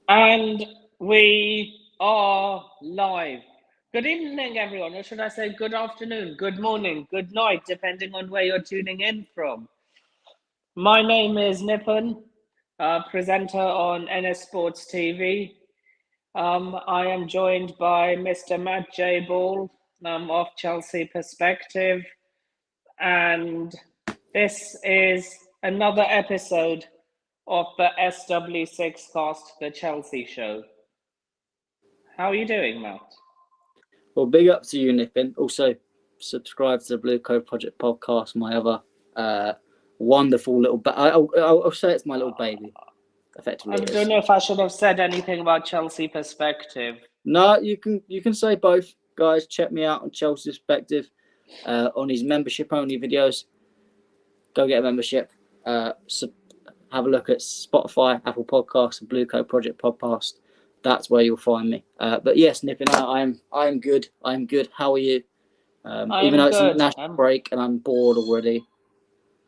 And we are live. Good evening, everyone, or should I say good afternoon, good morning, good night, depending on where you're tuning in from. My name is Nipun, presenter on NS Sports TV. I am joined by Mr. Matt J. Ball of Chelsea Perspective, and this is another episode of the SW6 Cast, the Chelsea show. How are you doing, Matt? Well, big up to you, Nippin. Also, subscribe to the Blue Code Project podcast, my other wonderful little... I'll say it's my little baby, effectively. I don't know if I should have said anything about Chelsea Perspective. No, you can say both. Guys, check me out on Chelsea Perspective on his membership-only videos. Go get a membership. Have a look at Spotify, Apple Podcasts, and Blue Code Project podcast. That's where you'll find me. But yes, Nippin, I'm good. I'm good. How are you? Even though it's a national break and I'm bored already.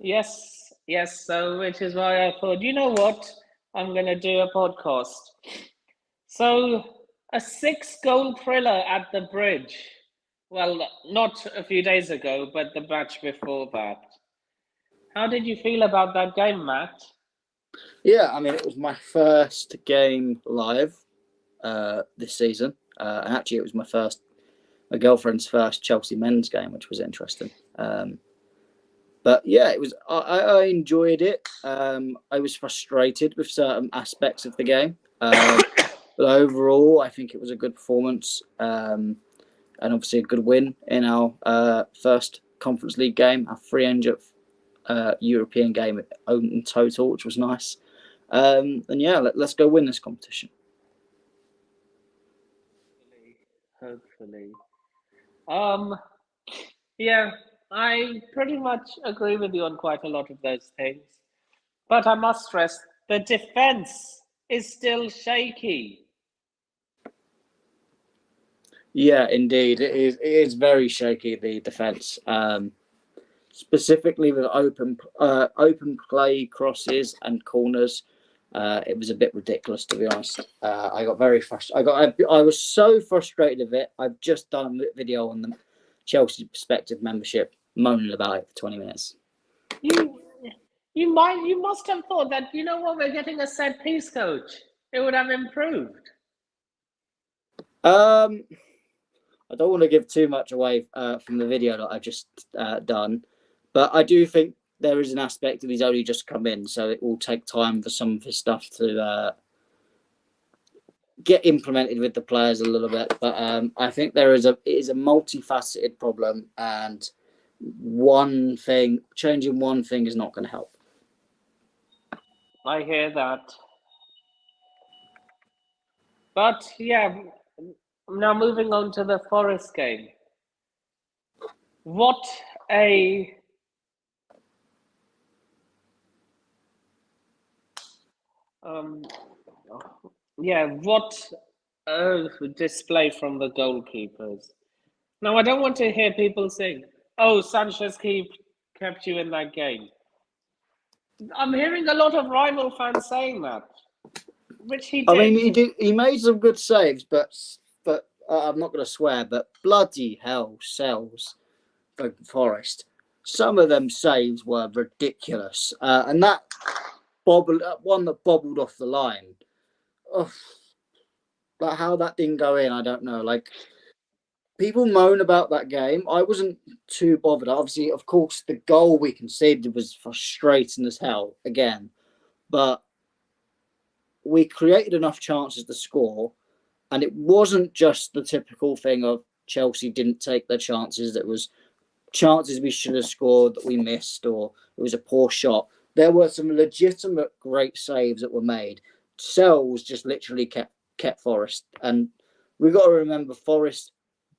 Yes. So, which is why I thought, you know what? I'm going to do a podcast. So, a 6-goal thriller at the Bridge. Well, not a few days ago, but the match before that. How did you feel about that game, Matt? Yeah, I mean, it was my first game live this season. And actually, it was my girlfriend's first Chelsea men's game, which was interesting. But yeah, it was. I enjoyed it. I was frustrated with certain aspects of the game, but overall, I think it was a good performance, and obviously a good win in our first Conference League game, our 300th European game in total, which was nice. And yeah, let's go win this competition. Hopefully. Yeah, I pretty much agree with you on quite a lot of those things. But I must stress, the defense is still shaky. Yeah, indeed. It is very shaky, the defence. Specifically with open play crosses and corners. It was a bit ridiculous, to be honest. I got very frustrated. I was so frustrated with it. I've just done a video on the Chelsea Perspective membership, moaning about it for 20 minutes. You must have thought that, you know what, we're getting a set piece coach. It would have improved. I don't want to give too much away from the video that I've just done, but I do think there is an aspect that he's only just come in, so it will take time for some of his stuff to get implemented with the players a little bit. But I think it is a multifaceted problem, and changing one thing is not going to help. I hear that. But yeah, now moving on to the Forest game. What a what a display from the goalkeepers. Now, I don't want to hear people saying, "Oh, Sanchez kept you in that game." I'm hearing a lot of rival fans saying that, which he did. I mean, he made some good saves, but I'm not going to swear, but bloody hell, Sells for Forest. Some of them saves were ridiculous, and that one that bobbled off the line. But how that didn't go in, I don't know. Like, people moan about that game. I wasn't too bothered. Obviously, of course, the goal we conceded was frustrating as hell again, but we created enough chances to score, and it wasn't just the typical thing of Chelsea didn't take their chances. It was chances we should have scored that we missed, or it was a poor shot. There were some legitimate great saves that were made. Sells just literally kept Forest, and we've got to remember Forest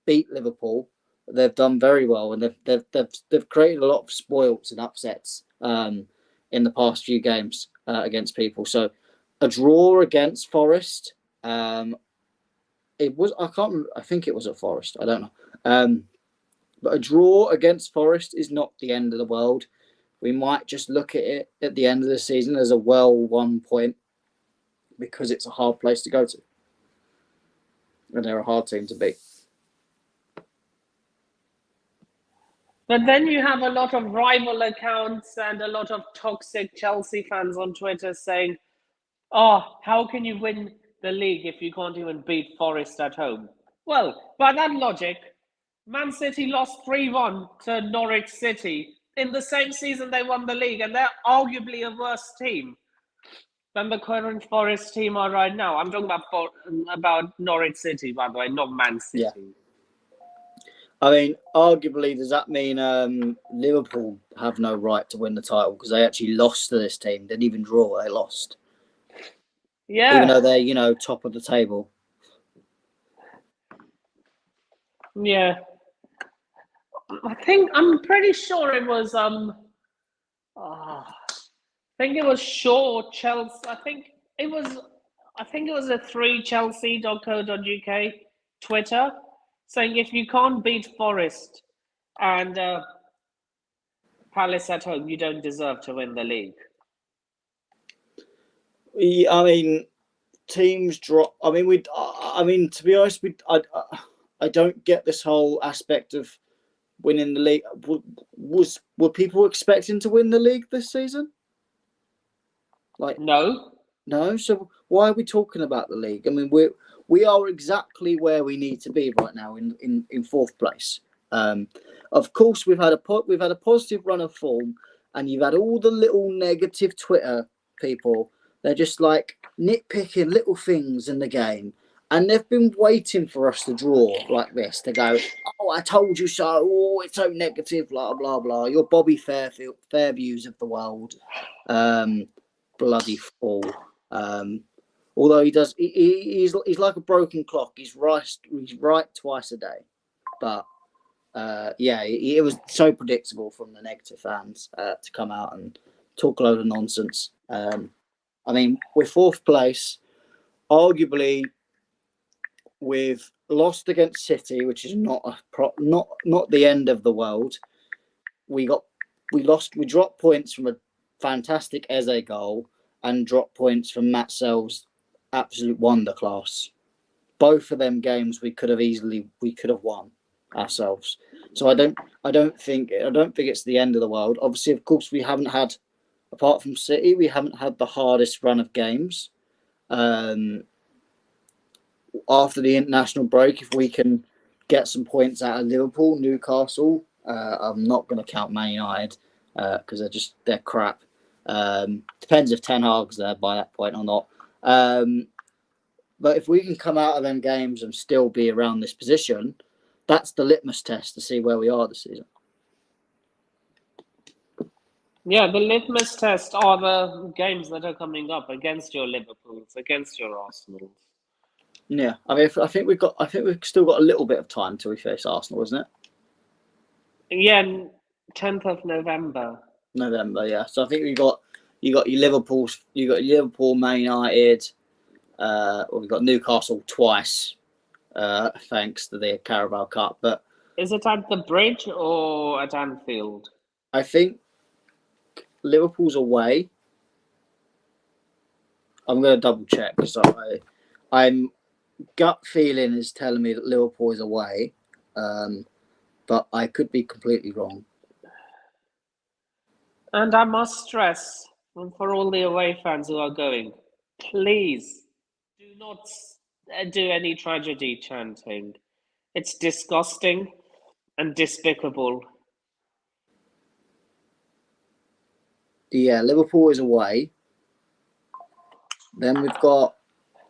beat Liverpool. They've done very well, and they've created a lot of spoils and upsets in the past few games against people. So a draw against Forest, it was I think it was at Forest. I don't know. But a draw against Forest is not the end of the world. We might just look at it at the end of the season as a well-won point. because it's a hard place to go to. And they're a hard team to beat. But then you have a lot of rival accounts and a lot of toxic Chelsea fans on Twitter saying, oh, how can you win the league if you can't even beat Forest at home? Well, by that logic, Man City lost 3-1 to Norwich City in the same season they won the league, and they're arguably a worse team than the current Forest team are right now. I'm talking about Norwich City, by the way, not Man City. Yeah. I mean, arguably, does that mean Liverpool have no right to win the title because they actually lost to this team? They didn't even draw; they lost. Yeah. Even though they're top of the table. Yeah. I'm pretty sure it was I think it was Shaw Chelsea. I think it was a 3chelsea.co.uk Twitter saying if you can't beat Forest and Palace at home, you don't deserve to win the league. I mean, teams drop. I mean, to be honest, I don't get this whole aspect of winning the league. Were people expecting to win the league this season? No. So why are we talking about the league? I mean, we are exactly where we need to be right now in fourth place. Of course, we've had a positive run of form, and you've had all the little negative Twitter people. They're just like nitpicking little things in the game, and they've been waiting for us to draw like this to go, oh, I told you so. Oh, it's so negative. Blah blah blah. You're Bobby Fairviews of the world. Bloody fool. Although he's like a broken clock. He's right twice a day. But it was so predictable from the negative fans to come out and talk a load of nonsense. I mean, we're fourth place. Arguably, we've lost against City, which is not the end of the world. We dropped points from a fantastic Eze goal and dropped points from Matt Sell's absolute wonder class. Both of them games we could have won ourselves. So I don't think it's the end of the world. Obviously, of course, we haven't had, apart from City, we haven't had the hardest run of games. After the international break, if we can get some points out of Liverpool, Newcastle, I'm not going to count Man United because they're crap. Depends if Ten Hag's there by that point or not. But if we can come out of them games and still be around this position, that's the litmus test to see where we are this season. Yeah, the litmus test are the games that are coming up against your Liverpools, against your Arsenals. Yeah, I mean, I think we've still got a little bit of time till we face Arsenal, isn't it? Yeah, 10th of November. Yeah. So I think you got your Liverpool, Man United. We've got Newcastle twice, thanks to the Carabao Cup. But is it at the Bridge or at Anfield? I think Liverpool's away. I'm going to double check because I'm gut feeling is telling me that Liverpool is away, but I could be completely wrong. And I must stress, for all the away fans who are going, please do not do any tragedy chanting. It's disgusting and despicable. Yeah, Liverpool is away. Then we've got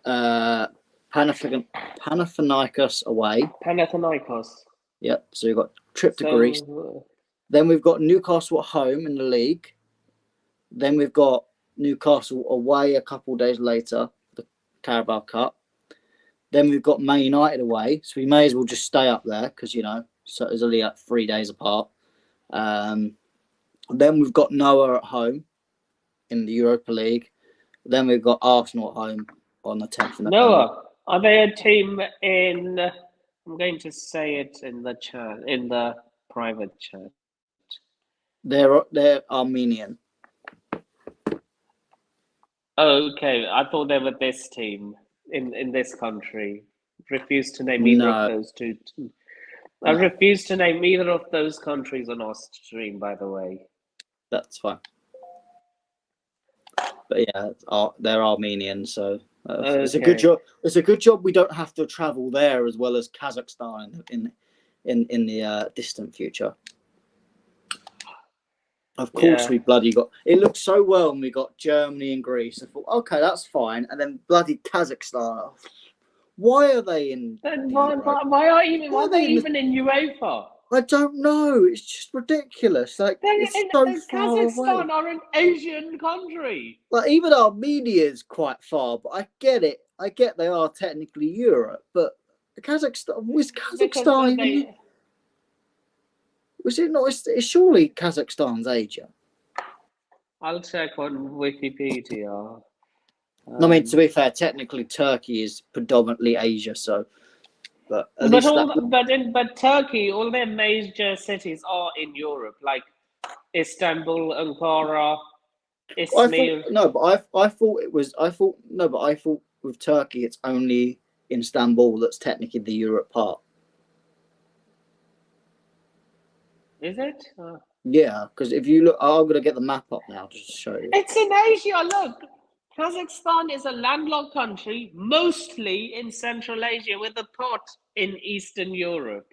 Panathinaikos away. Panathinaikos. Yep. So we've got trip to Greece. Then we've got Newcastle at home in the league. Then we've got Newcastle away a couple of days later, the Carabao Cup. Then we've got Man United away. So we may as well just stay up there because, so it's only 3 days apart. Then we've got Noah at home in the Europa League. Then we've got Arsenal at home on the 10th of November. Noah, are they a team in... I'm going to say it in the chat, in the private chat. They're Armenian. Okay, I thought they were this team in this country. Refuse to name either of No, those two. I no, refuse to name either of those countries on our stream, by the way. that's fine. But yeah, they're Armenian, so it's a good Okay. job. It's a good job we don't have to travel there as well as Kazakhstan in the distant future. Of course, Yeah. we bloody got it. Looked so well, and we got Germany and Greece. I thought, okay, that's fine. And then bloody Kazakhstan. Why are they in Then the Euro? why Why are are they they in the? even in UEFA? I don't know. It's just ridiculous. Like it's so far away. Kazakhstan are an Asian country. Like even Armenia is quite far, but I get it. I get they are technically Europe, but Kazakhstan was Because Kazakhstan even? they Was it not? It's surely Kazakhstan's Asia. I'll check on Wikipedia. I mean, to be fair, technically Turkey is predominantly Asia, so. But at least that. But Turkey, all their major cities are in Europe, like Istanbul, Ankara, I thought Izmir. no, but I thought it was. I thought no, but I thought with Turkey it's only in Istanbul that's technically the Europe part. Is it? Yeah, because if you look, I'm gonna get the map up now just to show you. It's in Asia. Look, Kazakhstan is a landlocked country, mostly in Central Asia, with a part in Eastern Europe.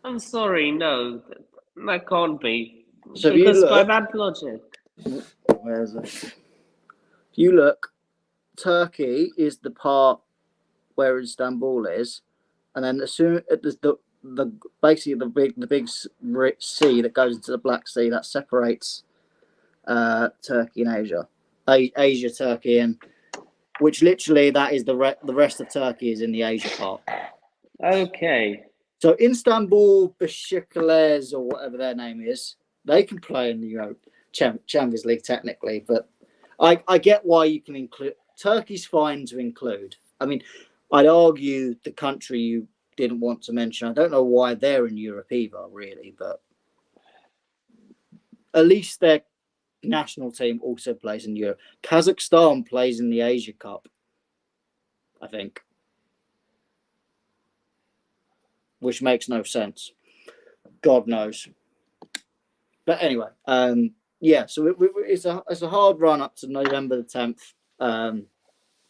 I'm sorry, no, that can't be. So if you Because by look, that logic, where's it? If you look, Turkey is the part where Istanbul is, and then as soon as the basically the big sea that goes into the Black Sea that separates Turkey and Asia, Asia, Turkey, and which literally that is the rest of Turkey is in the Asia part. okay. So Istanbul, Besiktas, or whatever their name is, they can play in the Champions League technically, but I get why you can include Turkey's fine to include. I mean, I'd argue the country you didn't want to mention. I don't know why they're in Europe either, really, but at least their national team also plays in Europe. Kazakhstan plays in the Asia Cup, I think, which makes no sense. God knows. But anyway, yeah. So it's a hard run up to November the 10th.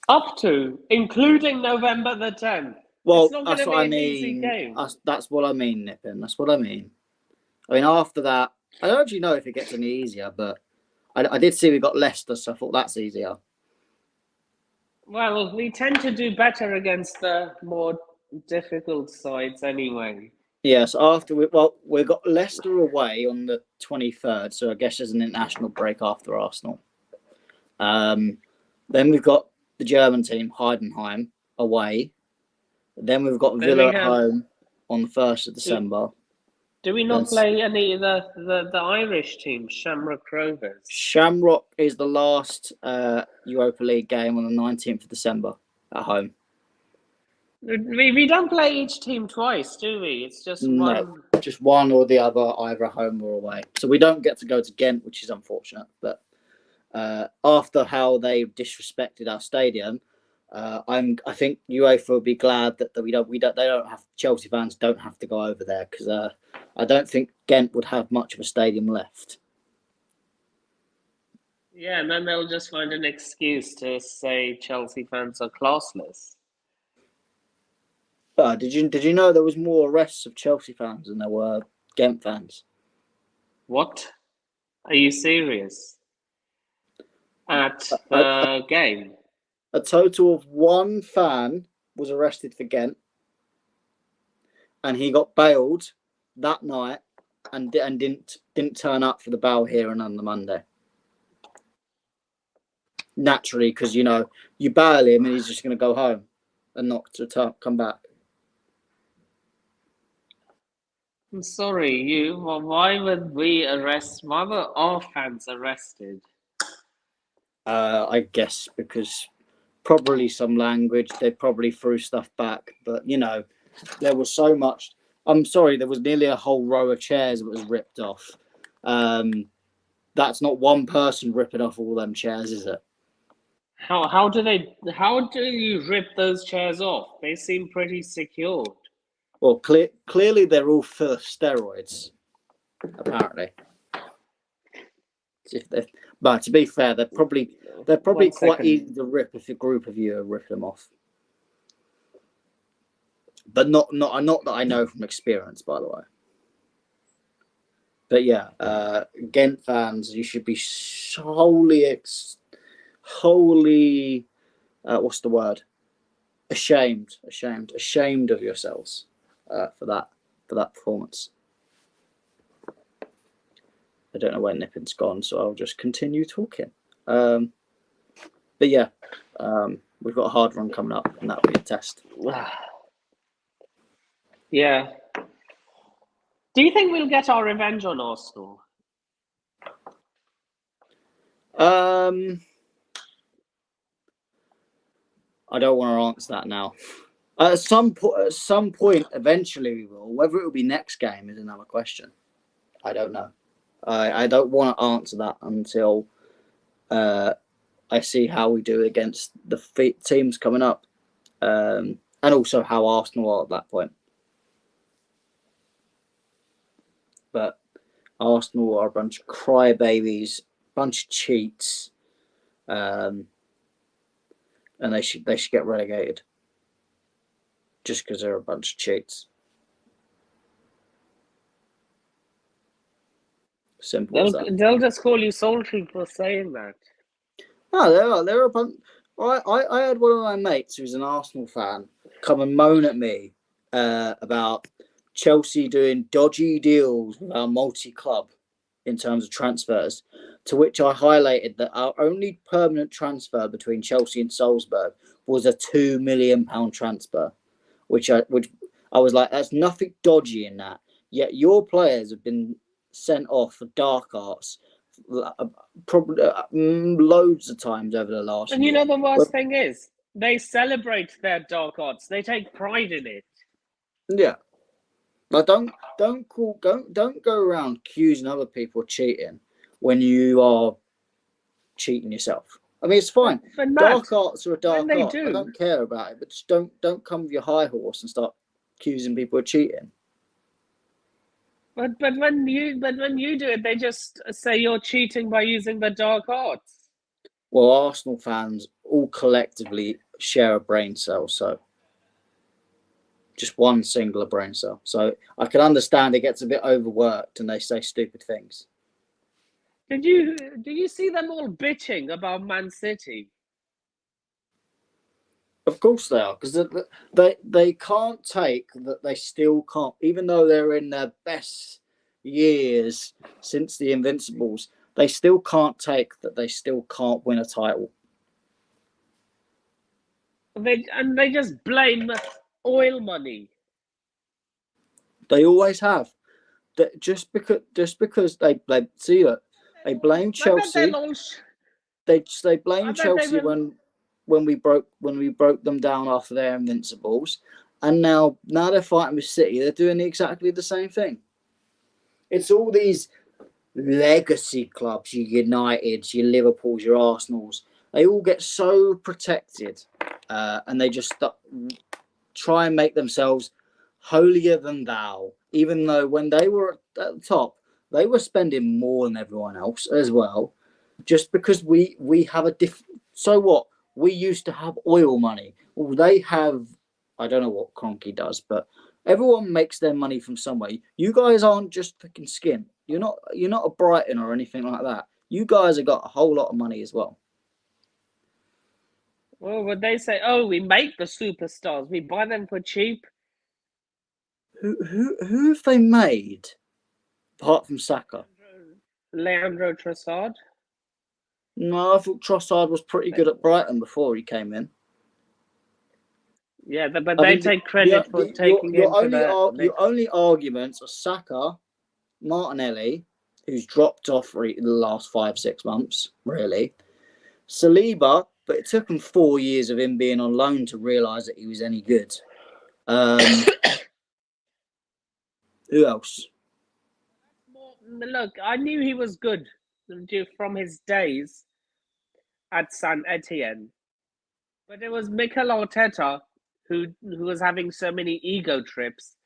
Up to, including November the 10th. Well, It's not going that's to what be I an easy mean. game. That's what I mean, Nippin. That's what I mean. I mean, after that, I don't actually know if it gets any easier, but I did see we got Leicester, so I thought that's easier. Well, we tend to do better against the more difficult sides anyway. Yes, after we got Leicester away on the 23rd, so I guess there's an international break after Arsenal. Then we've got the German team, Heidenheim, away. Then we've got Villa at home on the 1st of December. Do we not play any of the Irish team, Shamrock Rovers? Shamrock is the last Europa League game on the 19th of December at home. We don't play each team twice, do we? It's just one. Just one or the other, either home or away. So we don't get to go to Ghent, which is unfortunate. But after how they disrespected our stadium, I think UEFA will be glad that they don't have Chelsea fans don't have to go over there because I don't think Ghent would have much of a stadium left. Yeah, and then they'll just find an excuse to say Chelsea fans are classless. Did you know there was more arrests of Chelsea fans than there were Ghent fans? What? Are you serious? At the game? A total of one fan was arrested for Ghent, and he got bailed that night and didn't turn up for the Bow hearing on the Monday. Naturally, because you bail him and he's just going to go home and not to come back. I'm sorry, why would why were our fans arrested? I guess because probably some language, they probably threw stuff back, but there was so much. I'm sorry, there was nearly a whole row of chairs that was ripped off. that's not one person ripping off all them chairs, is it? How do you rip those chairs off? They seem pretty secured. Well, clearly they're all full of steroids, apparently. But to be fair, they're probably quite easy to rip if a group of you are ripping them off. But not that I know from experience, by the way. But yeah, Ghent fans, you should be wholly, what's the word? Ashamed of yourselves for that performance. I don't know where Nippin's gone, so I'll just continue talking. But yeah, we've got a hard run coming up, and that'll be a test. Yeah. Do you think we'll get our revenge on Arsenal? I don't want to answer that now. At some point, eventually we will. Whether it will be next game is another question. I don't know. I don't want to answer that until I see how we do against the teams coming up, and also how Arsenal are at that point. But Arsenal are a bunch of crybabies, bunch of cheats, and they should get relegated just because they're a bunch of cheats. Simple as that. They'll just call you salty for saying that. No, they're a bunch. I had one of my mates who's an Arsenal fan come and moan at me about Chelsea doing dodgy deals with our multi-club in terms of transfers, to which I highlighted that our only permanent transfer between Chelsea and Salzburg was a £2 million transfer, which I was like, that's nothing dodgy in that. Yet your players have been sent off for dark arts probably loads of times over the last And year. you know the worst thing is, they celebrate their dark arts. They take pride in it. Yeah. Like don't go around accusing other people of cheating when you are cheating yourself. I mean, it's fine. But Matt, dark arts are a dark art. do. I don't care about it, but just don't come with your high horse and start accusing people of cheating. But when you do it, they just say you're cheating by using the dark arts. Well, Arsenal fans all collectively share a brain cell, so just one singular brain cell. So I can understand it gets a bit overworked and they say stupid things. Did you see them all bitching about Man City? Of course they are, because they can't take that they still can't, even though they're in their best years since the Invincibles, they still can't take that they still can't win a title. They just blame oil money. They always have. Just because they see it, they blame Chelsea. They blame Chelsea when we broke them down after their Invincibles, and now they're fighting with City. They're doing exactly the same thing. It's all these legacy clubs, your Uniteds, your Liverpools, your Arsenals. They all get so protected, and they just try and make themselves holier than thou. Even though when they were at the top, they were spending more than everyone else as well. Just because we have a different. So what? We used to have oil money. Well, they have. I don't know what Cronky does, but everyone makes their money from somewhere. You guys aren't just fucking skin. You're not a Brighton or anything like that. You guys have got a whole lot of money as well. Well, would they say, "Oh, we make the superstars. We buy them for cheap." Who have they made apart from Saka? Leandro Trossard. No, I thought Trossard was pretty good at Brighton before he came in. Yeah, but they take credit for taking him to the... Your only arguments are Saka, Martinelli, who's dropped off the last 5-6 months, really. Saliba, but it took him 4 years of him being on loan to realise that he was any good. Who else? Look, I knew he was good. from his days at Saint Etienne. But it was Mikel Arteta who was having so many ego trips,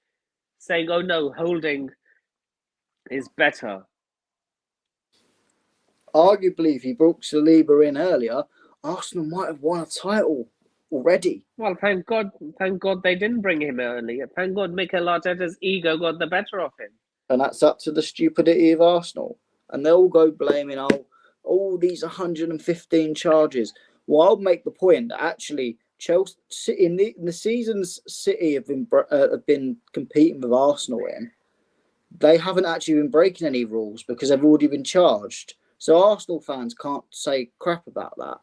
saying, "Oh no, holding is better." Arguably, if he brought Saliba in earlier, Arsenal might have won a title already. Well, thank God they didn't bring him earlier. Thank God Mikel Arteta's ego got the better of him. And that's up to the stupidity of Arsenal. And they'll go blaming all these 115 charges. Well, I'll make the point that actually Chelsea in the seasons City have been competing with Arsenal in, they haven't actually been breaking any rules because they've already been charged. So Arsenal fans can't say crap about that.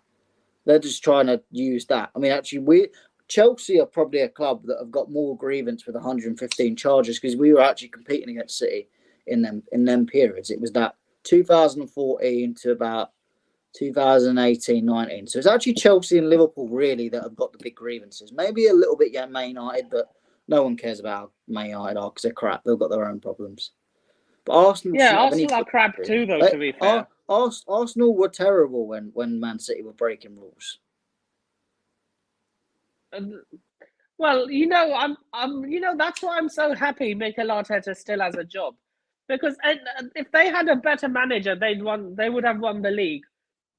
They're just trying to use that. I mean, actually, Chelsea are probably a club that have got more grievance with 115 charges because we were actually competing against City in them periods. It was that 2014 to about 2018-19. So it's actually Chelsea and Liverpool really that have got the big grievances. Maybe a little bit, yeah, Man United, but no one cares about Man United because they're crap. They've got their own problems. But Arsenal, yeah, Arsenal are crap too, though. To be fair, Arsenal were terrible when Man City were breaking rules. Well, that's why I'm so happy Mikel Arteta still has a job, because if they had a better manager, they would have won the league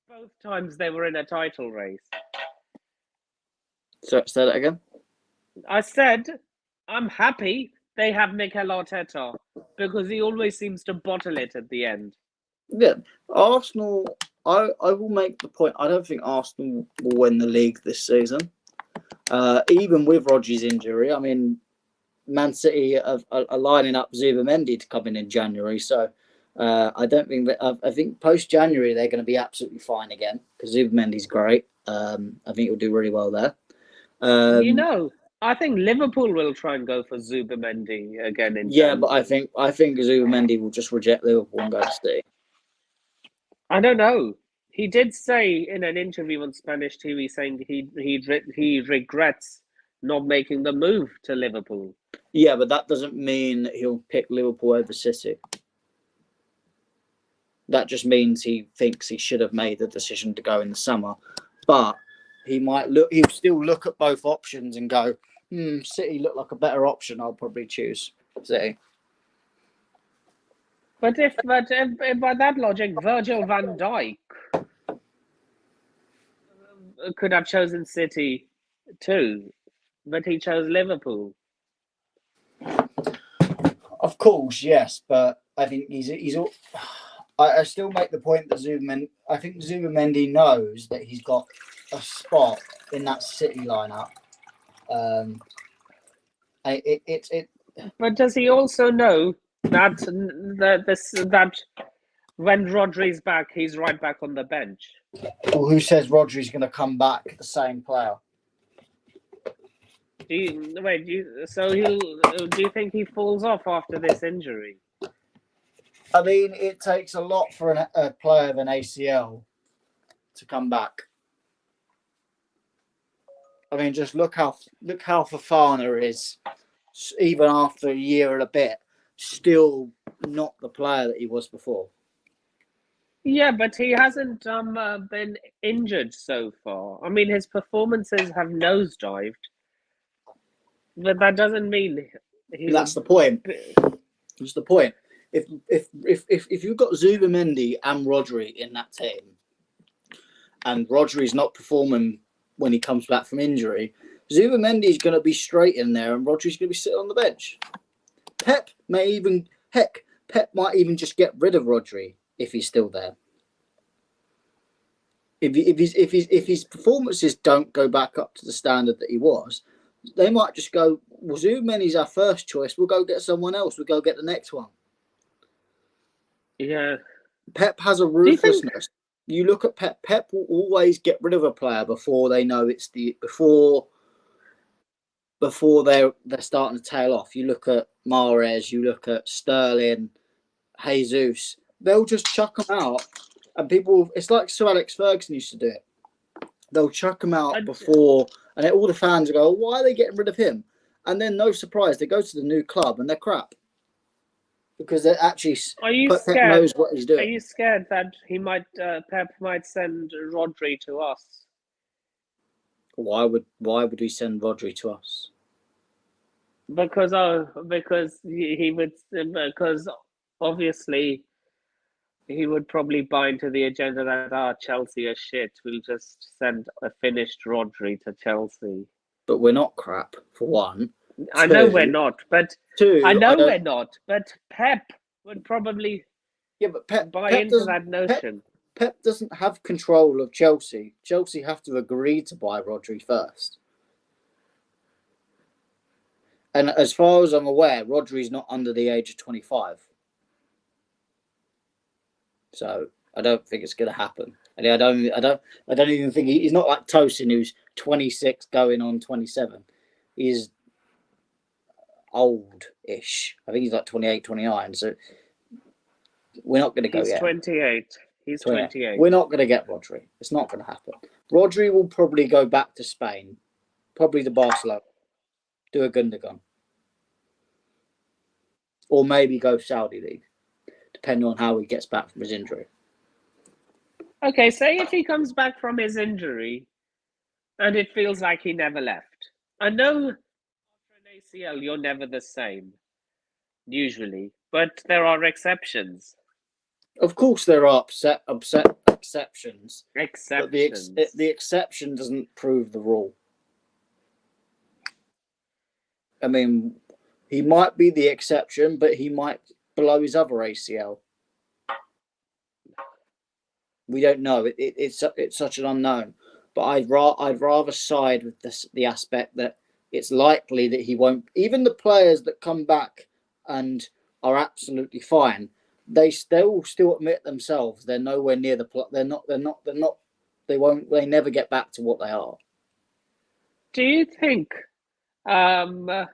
both times they were in a title race. So say that again. I said I'm happy they have Mikel Arteta because he always seems to bottle it at the end. Yeah, Arsenal. I will make the point. I don't think Arsenal will win the league this season. Even with Rodri's injury, I mean, Man City are lining up Zubimendi to come in January. So I don't think that. I think post January they're going to be absolutely fine again because Zubimendi's great. I think he'll do really well there. I think Liverpool will try and go for Zubimendi again in Yeah, January. but I think Zubimendi will just reject Liverpool and go to City. I don't know. He did say in an interview on Spanish TV saying he regrets not making the move to Liverpool. Yeah, but that doesn't mean he'll pick Liverpool over City. That just means he thinks he should have made the decision to go in the summer. But he'll still look at both options and go, City look like a better option. I'll probably choose City. But if by that logic, Virgil van Dijk could have chosen City too, but he chose Liverpool. Of course, yes, but I think I still make the point that Zubimendi knows that he's got a spot in that City lineup. But does he also know that when Rodri's back, he's right back on the bench? Well, who says Rodri's going to come back the same player? Do you think he falls off after this injury? I mean, it takes a lot for a player of an ACL to come back. I mean, just look how Fofana is, even after a year and a bit, still not the player that he was before. Yeah, but he hasn't been injured so far. I mean, his performances have nosedived, but that doesn't mean That's the point. That's the point. If you've got Zubimendi and Rodri in that team, and Rodri's not performing when he comes back from injury, Zubimendi is going to be straight in there, and Rodri's going to be sitting on the bench. Pep might even just get rid of Rodri if he's still there. If his performances don't go back up to the standard that he was, they might just go, well, Zubimendi's our first choice. We'll go get someone else. We'll go get the next one. Yeah. Pep has a ruthlessness. You look at Pep. Pep will always get rid of a player before they know before they're starting to tail off. You look at Mahrez. You look at Sterling, Jesus. They'll just chuck them out, and people. It's like Sir Alex Ferguson used to do it. They'll chuck them out before, and all the fans go, "Why are they getting rid of him?" And then, no surprise, they go to the new club and they're crap. because it actually Are you Pep scared? knows what he's Are doing. you scared that he might Pep might send Rodri to us? Why would we send Rodri to us? Because he would, because obviously he would probably buy into the agenda that Chelsea are shit. We'll just send a finished Rodri to Chelsea. But we're not crap, for one. I know we're not, but Two, Pep would probably but buy into that notion. Pep doesn't have control of Chelsea. Chelsea have to agree to buy Rodri first. And as far as I'm aware, Rodri's not under the age of 25. So I don't think it's going to happen. And I don't even think he's not like Tosin, who's 26 going on 27. He's old-ish. I think he's like 28, 29. So we're not going to go yet. He's 28. He's 28. We're not going to get Rodri. It's not going to happen. Rodri will probably go back to Spain, probably to Barcelona, do a Gundogan. Or maybe go Saudi League, depending on how he gets back from his injury. Okay, say if he comes back from his injury and it feels like he never left. I know after an ACL, you're never the same, usually, but there are exceptions. Of course, there are exceptions. Exceptions. But the exception doesn't prove the rule. I mean, he might be the exception, but he might blow his other ACL. We don't know. It's such an unknown. But I'd rather side with the aspect that it's likely that he won't. Even the players that come back and are absolutely fine, they will still admit themselves they're nowhere near the. They're not. They won't. They never get back to what they are. Do you think? Now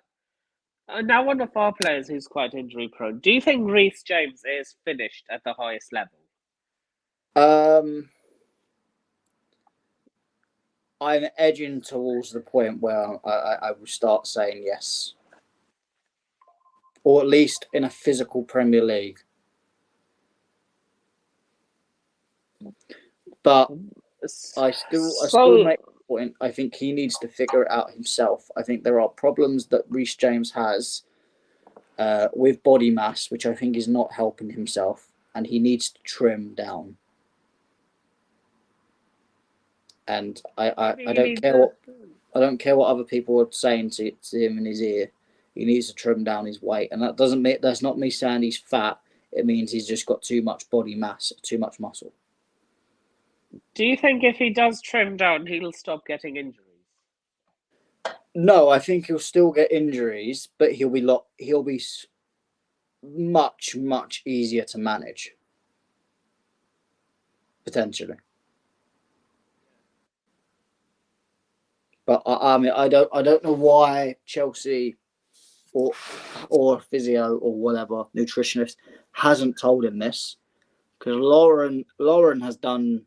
one of our players who's quite injury prone. Do you think Reece James is finished at the highest level? I'm edging towards the point where I will start saying yes. Or at least in a physical Premier League. But I still make the point. I think he needs to figure it out himself. I think there are problems that Reece James has with body mass, which I think is not helping himself, and he needs to trim down. And I don't care what other people are saying to him in his ear. He needs to trim down his weight, and that's not me saying he's fat. It means he's just got too much body mass, too much muscle. Do you think if he does trim down, he'll stop getting injuries? No, I think he'll still get injuries, but he'll be much easier to manage, potentially. But I mean, I don't know why Chelsea or physio or whatever nutritionist hasn't told him this, because Lauren has done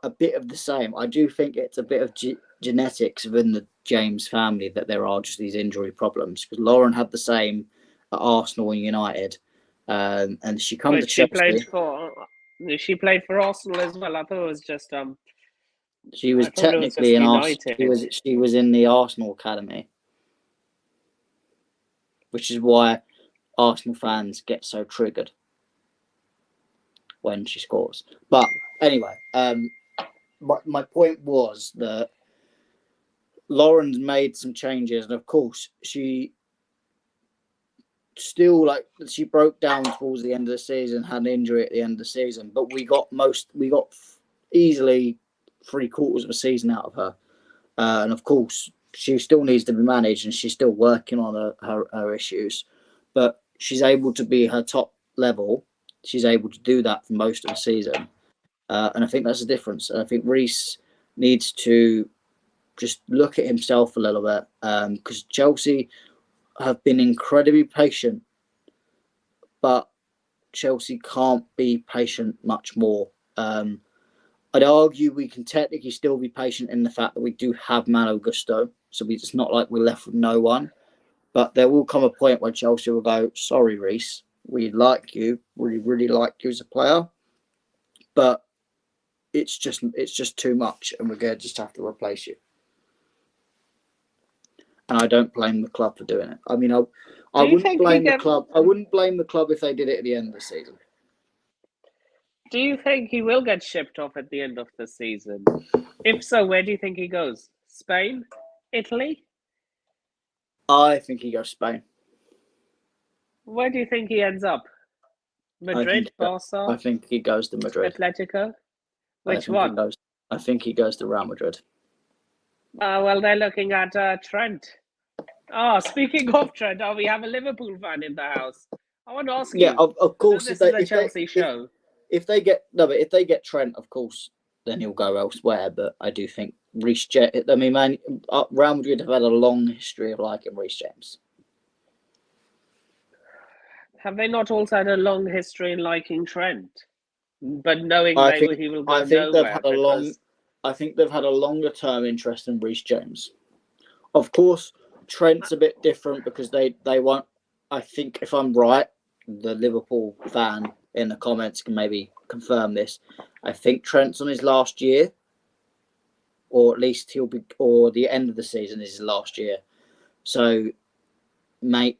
a bit of the same. I do think it's a bit of genetics within the James family that there are just these injury problems, because Lauren had the same at Arsenal and United, and she come to Chelsea. She played for Arsenal as well. I thought it was just She was technically in Arsenal. She was in the Arsenal academy, which is why Arsenal fans get so triggered when she scores. But anyway, my point was that Lauren's made some changes, and of course she still she broke down towards the end of the season, had an injury at the end of the season, but we got easily 3/4 of a season out of her, and of course she still needs to be managed, and she's still working on her issues, but she's able to be her top level. She's able to do that for most of the season, and I think that's the difference. And I think Reece needs to just look at himself a little bit, because Chelsea have been incredibly patient, but Chelsea can't be patient much more. I'd argue we can technically still be patient in the fact that we do have Malo Gusto, so it's not like we're left with no one. But there will come a point where Chelsea will go, sorry, Reece, We like you. We really like you as a player, but it's just too much, and we're going to just have to replace you. And I don't blame the club for doing it. I mean, I wouldn't blame the club. I wouldn't blame the club if they did it at the end of the season. Do you think he will get shipped off at the end of the season? If so, where do you think he goes? Spain? Italy? I think he goes Spain. Where do you think he ends up? Madrid, Barca? I think he goes to Madrid. Atletico? Which one? I think he goes to Real Madrid. Well, they're looking at Trent. Speaking of Trent, we have a Liverpool fan in the house. I want to ask you. Yeah, of course. This is a Chelsea show. If they get Trent, of course, then he'll go elsewhere. But I do think Reece James. I mean, man, Real Madrid have had a long history of liking Reece James. Have they not also had a long history in liking Trent, but knowing maybe he will go nowhere? I think they've had a longer term interest in Reece James. Of course, Trent's a bit different because they won't. I think if I'm right, the Liverpool fan in the comments can maybe confirm this. I think Trent's on his last year, or at least or the end of the season is his last year. So, Real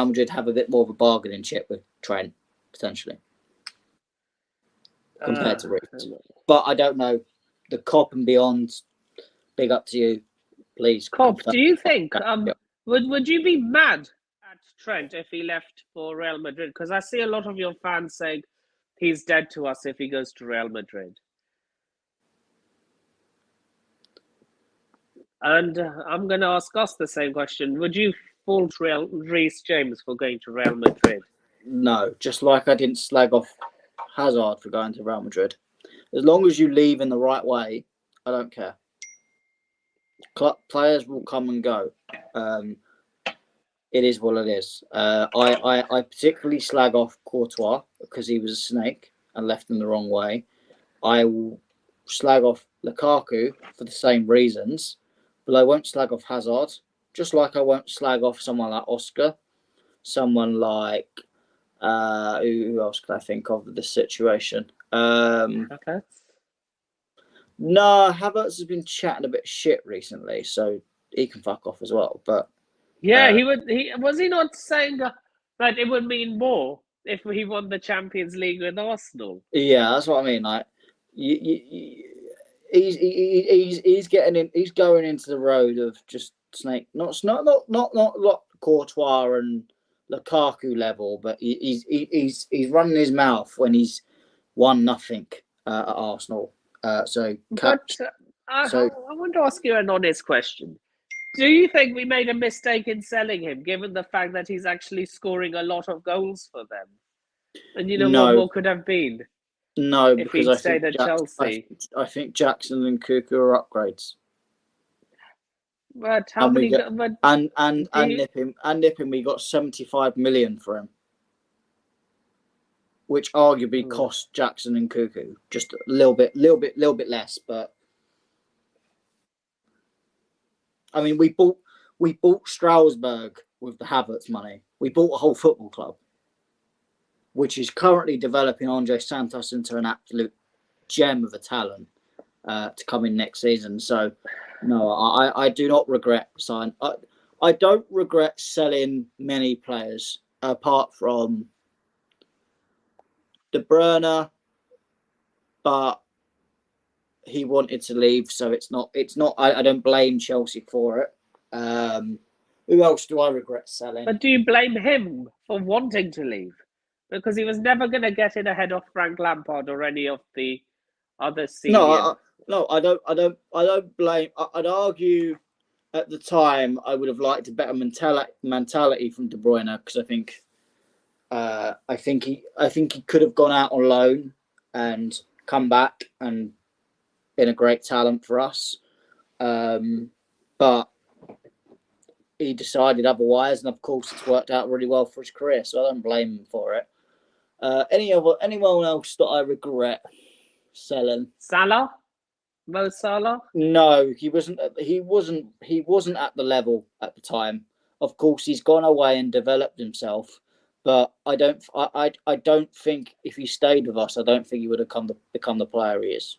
Madrid have a bit more of a bargaining chip with Trent potentially compared to Reece. But I don't know. The Cop and beyond, big up to you, please. Cop, do you think would you be mad at Trent if he left for Real Madrid? Because I see a lot of your fans saying he's dead to us if he goes to Real Madrid. And I'm going to ask us the same question. Would you fault Reece James for going to Real Madrid? No, just like I didn't slag off Hazard for going to Real Madrid. As long as you leave in the right way, I don't care. Players will come and go. It is what it is. I particularly slag off Courtois because he was a snake and left in the wrong way. I will slag off Lukaku for the same reasons, but I won't slag off Hazard. Just like I won't slag off someone like Oscar, someone like who else could I think of this situation? Okay. No, Havertz has been chatting a bit shit recently, so he can fuck off as well. But yeah, was he not saying that it would mean more if he won the Champions League with Arsenal? Yeah, that's what I mean. Like, he's getting in. He's going into the road of just snake, not Courtois and Lukaku level, but he's running his mouth when he's 1-0 at Arsenal. I want to ask you an honest question. Do you think we made a mistake in selling him, given the fact that he's actually scoring a lot of goals for them? And what more could have been? No, because I stayed at Chelsea. I think Jackson and Cuckoo are upgrades. But how many? Nipping, we got 75 million for him, which arguably cost Jackson and Cuckoo just a little bit less. But I mean, we bought Strasbourg with the Havertz money. We bought a whole football club, which is currently developing Andre Santos into an absolute gem of a talent to come in next season. So, no, I do not regret signing. I don't regret selling many players apart from De Bruyne, but he wanted to leave, so it's not. I don't blame Chelsea for it. Who else do I regret selling? But do you blame him for wanting to leave? Because he was never going to get in ahead of Frank Lampard or any of the other senior. No, I don't blame. I'd argue at the time I would have liked a better mentality from De Bruyne because I think he could have gone out on loan and come back and been a great talent for us. But he decided otherwise, and of course it's worked out really well for his career, so I don't blame him for it. Anyone else that I regret selling? Salah? Mo Salah? No, he wasn't at the level at the time. Of course, he's gone away and developed himself, But I don't think if he stayed with us, I don't think he would have become the player he is.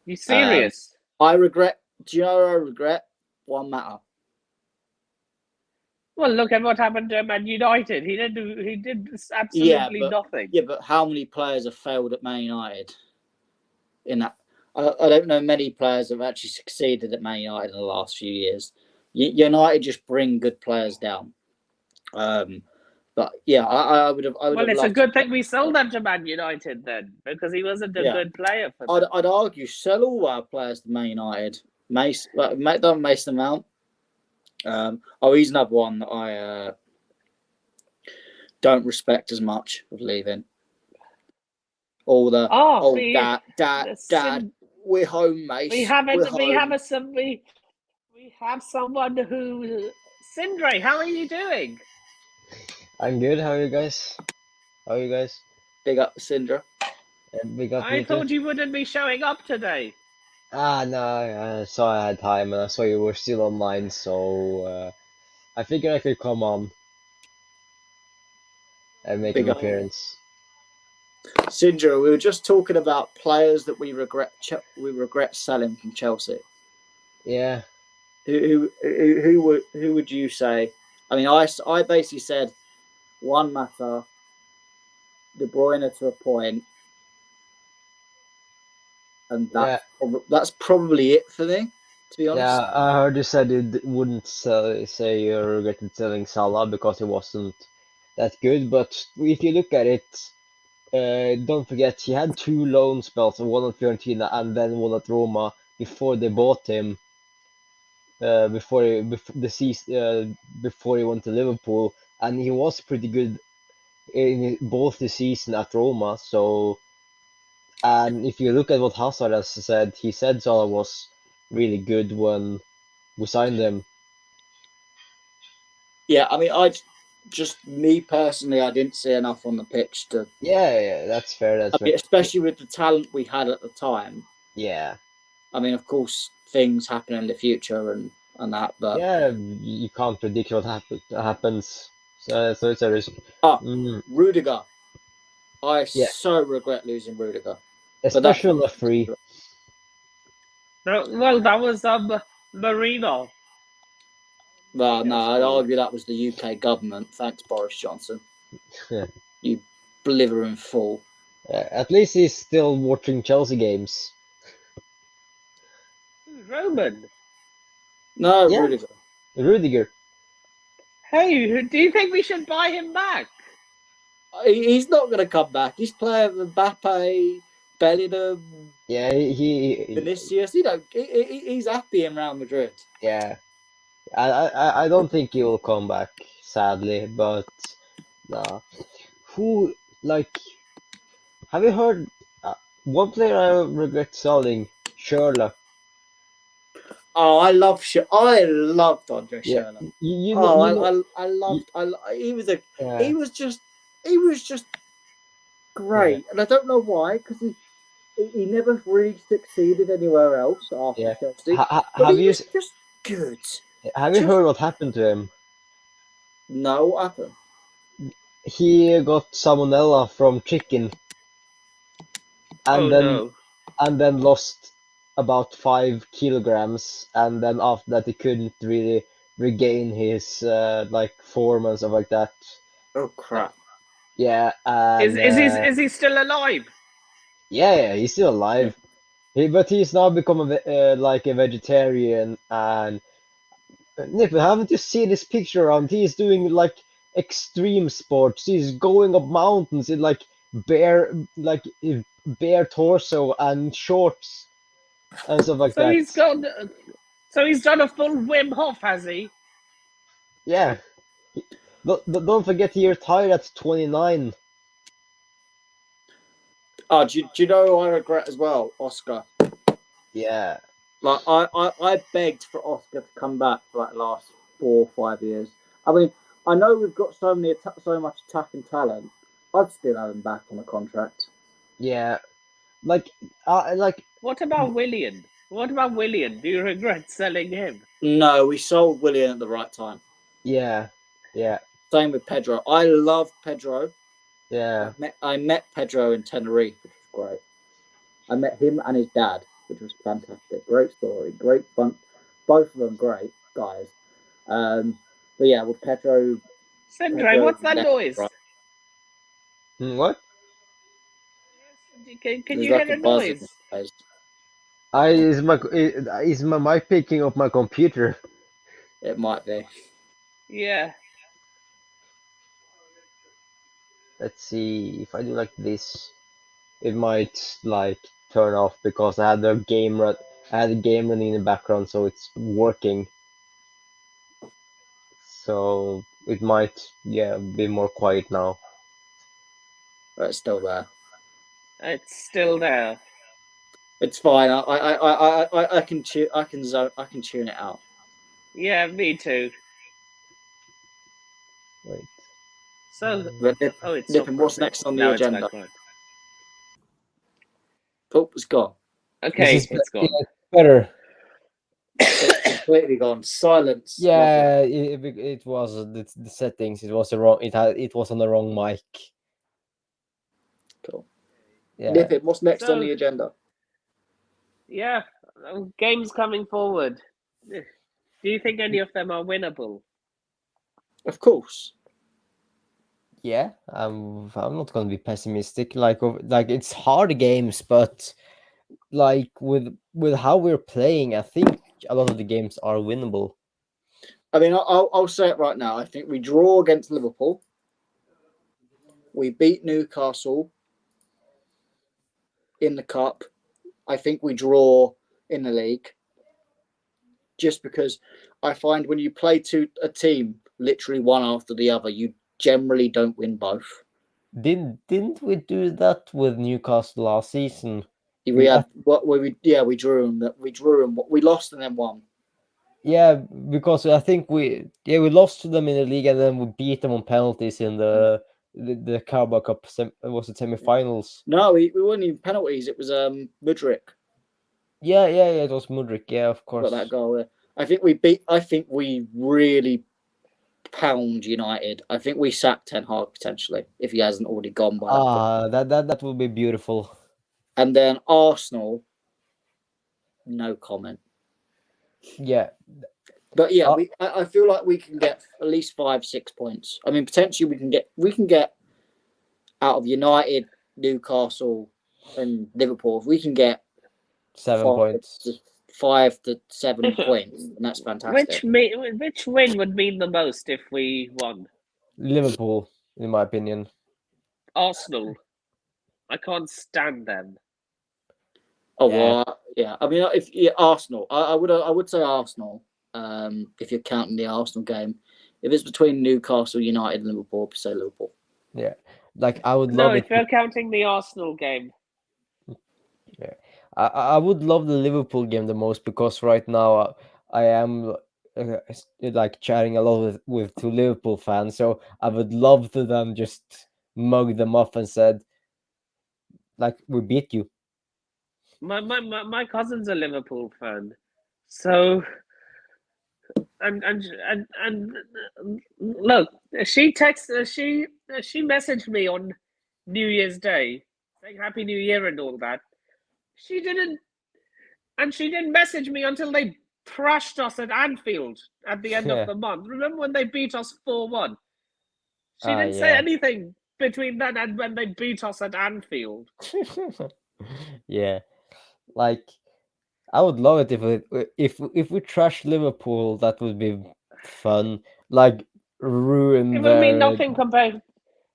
You serious? I regret. Do you know what I regret? One matter. Well, look at what happened to Man United. He did absolutely nothing. Yeah, but how many players have failed at Man United? In that, I don't know many players have actually succeeded at Man United in the last few years. United just bring good players down. But yeah, I would have. Well, it's a good thing we sold him to Man United then, because he wasn't a good player for them. I'd argue sell all our players to Man United. Don't Mason Mount. He's another one that I don't respect as much of leaving. All the dad, we're home, mate. We have someone who. Sindre, how are you doing? I'm good. How are you guys? Big up, Sindra. Big up. I thought you wouldn't be showing up today. No, I saw I had time and I saw you were still online, so I figured I could come on and make an appearance. Sindra, we were just talking about players that we regret selling from Chelsea. Yeah. Who would you say? I mean, I basically said one matter, De Bruyne to a point, and that's probably it for me, to be honest. Yeah, I heard you said you wouldn't say you regretted selling Salah because he wasn't that good, but if you look at it, don't forget he had 2 loan spells, one at Fiorentina and then one at Roma before they bought him. Before the season, before he went to Liverpool, and he was pretty good in both the season at Roma. So, and if you look at what Hazard has said, he said Salah was really good when we signed him. Yeah, I mean, me personally, I didn't see enough on the pitch to. Yeah, that's fair. Especially with the talent we had at the time. Yeah. I mean, of course, things happen in the future and that, but yeah, you can't predict what happens. So it's a risk. Rudiger. I so regret losing Rudiger, especially on the free. Well, that was Marino. Well, no, I'd argue that was the UK government. Thanks, Boris Johnson. Yeah. You blithering fool. At least he's still watching Chelsea games. Roman? No, yeah. Rudiger. Hey, do you think we should buy him back? He's not going to come back. He's playing with Mbappe, Bellingham. Yeah, Vinicius. He's happy in Real Madrid. Yeah, I don't think he will come back, sadly. But who have you heard? One player I regret selling, Schürrle. Oh, I loved Andre Schürrle. He was just great, and I don't know why, because he never really succeeded anywhere else after Chelsea. Was just good. Have you heard what happened to him? No, what happened? He got salmonella from chicken, and then lost about 5 kilograms, and then after that he couldn't really regain his form and stuff like that. Oh crap! Yeah. And, is he still alive? Yeah, he's still alive. But he's now become a vegetarian. And Nick, haven't you seen this picture around? He's doing extreme sports. He's going up mountains in bare torso and shorts and stuff like that. So he's done a full Wim Hof, has he? Yeah. Don't forget he retired at 29. Oh, do you know who I regret as well? Oscar. Yeah. I begged for Oscar to come back for the last 4 or 5 years. I mean, I know we've got so much attacking talent. I'd still have him back on a contract. Yeah. What about Willian? Do you regret selling him? No, we sold Willian at the right time. Yeah. same with Pedro. I love Pedro. Yeah. I met Pedro in Tenerife, which was great. I met him and his dad, which was fantastic. Great story, great fun. Both of them great guys. But yeah, with Sindre, Pedro what's that next, noise? right? What? Can There's you like hear a a buzzing noise? noise. Is my mic picking up my computer? It might be. Yeah. Let's see if I do like this. It might like turn off because I had a game running in the background, so it's working. So it might, yeah, be more quiet now. But it's still there. It's still there. It's fine. I can tune. I can tune it out. Yeah, me too. Wait. So, But it's Nippon, stopped what's now. next on the Now it's agenda? back right. Oh, it's gone. Okay, it's Yeah, gone. better. It's completely gone. Silence. Yeah, it was the settings. It was the wrong. It was on the wrong mic. Cool. Yeah. Nippon, what's next on So, the agenda? yeah, games coming forward. Do you think any of them are winnable? Of course. Yeah, I'm not gonna be pessimistic. Like it's hard games, but like with how we're playing, I think a lot of the games are winnable. I mean, I'll say it right now. I think we draw against Liverpool. We beat Newcastle in the cup. I think we draw in the league. Just because I find when you play a team literally one after the other, you generally don't win both. Didn't we do that with Newcastle last season? We had what we drew them. We drew them. We lost and then won. Yeah, because I think we lost to them in the league and then we beat them on penalties in the Carabao Cup. Was it semi-finals? No, we weren't even penalties. It was Mudryk Yeah, it was Mudryk. Yeah, of course. got that goal there. I think we really pound United. I think we sack Ten Hag potentially if he hasn't already gone by that point. That will be beautiful. And then Arsenal, no comment. Yeah. But yeah, I feel like we can get at least 5-6 points. I mean, potentially we can get out of United, Newcastle, and Liverpool. If we can get 7 points. 5 to 7 points, and that's fantastic. Which win would mean the most if we won? Liverpool, in my opinion. Arsenal. I can't stand them. Oh well, yeah. I mean, Arsenal, I would say Arsenal. If you're counting the Arsenal game, if it's between Newcastle, United, and Liverpool, I'd say Liverpool. Yeah, like I would No, love if it. you're counting the Arsenal game. Yeah, I would love the Liverpool game the most because right now I am like chatting a lot with two Liverpool fans, so I would love to then just mug them off and said, like, we beat you. My cousin's a Liverpool fan, so and look, she messaged me on New Year's Day saying Happy New Year and all that. She didn't message me until they thrashed us at Anfield at the end of the month. Remember when they beat us 4-1? She didn't say anything between then and when they beat us at Anfield. Yeah, like I would love it if we trash Liverpool. That would be fun. Like ruin It will mean their nothing compared.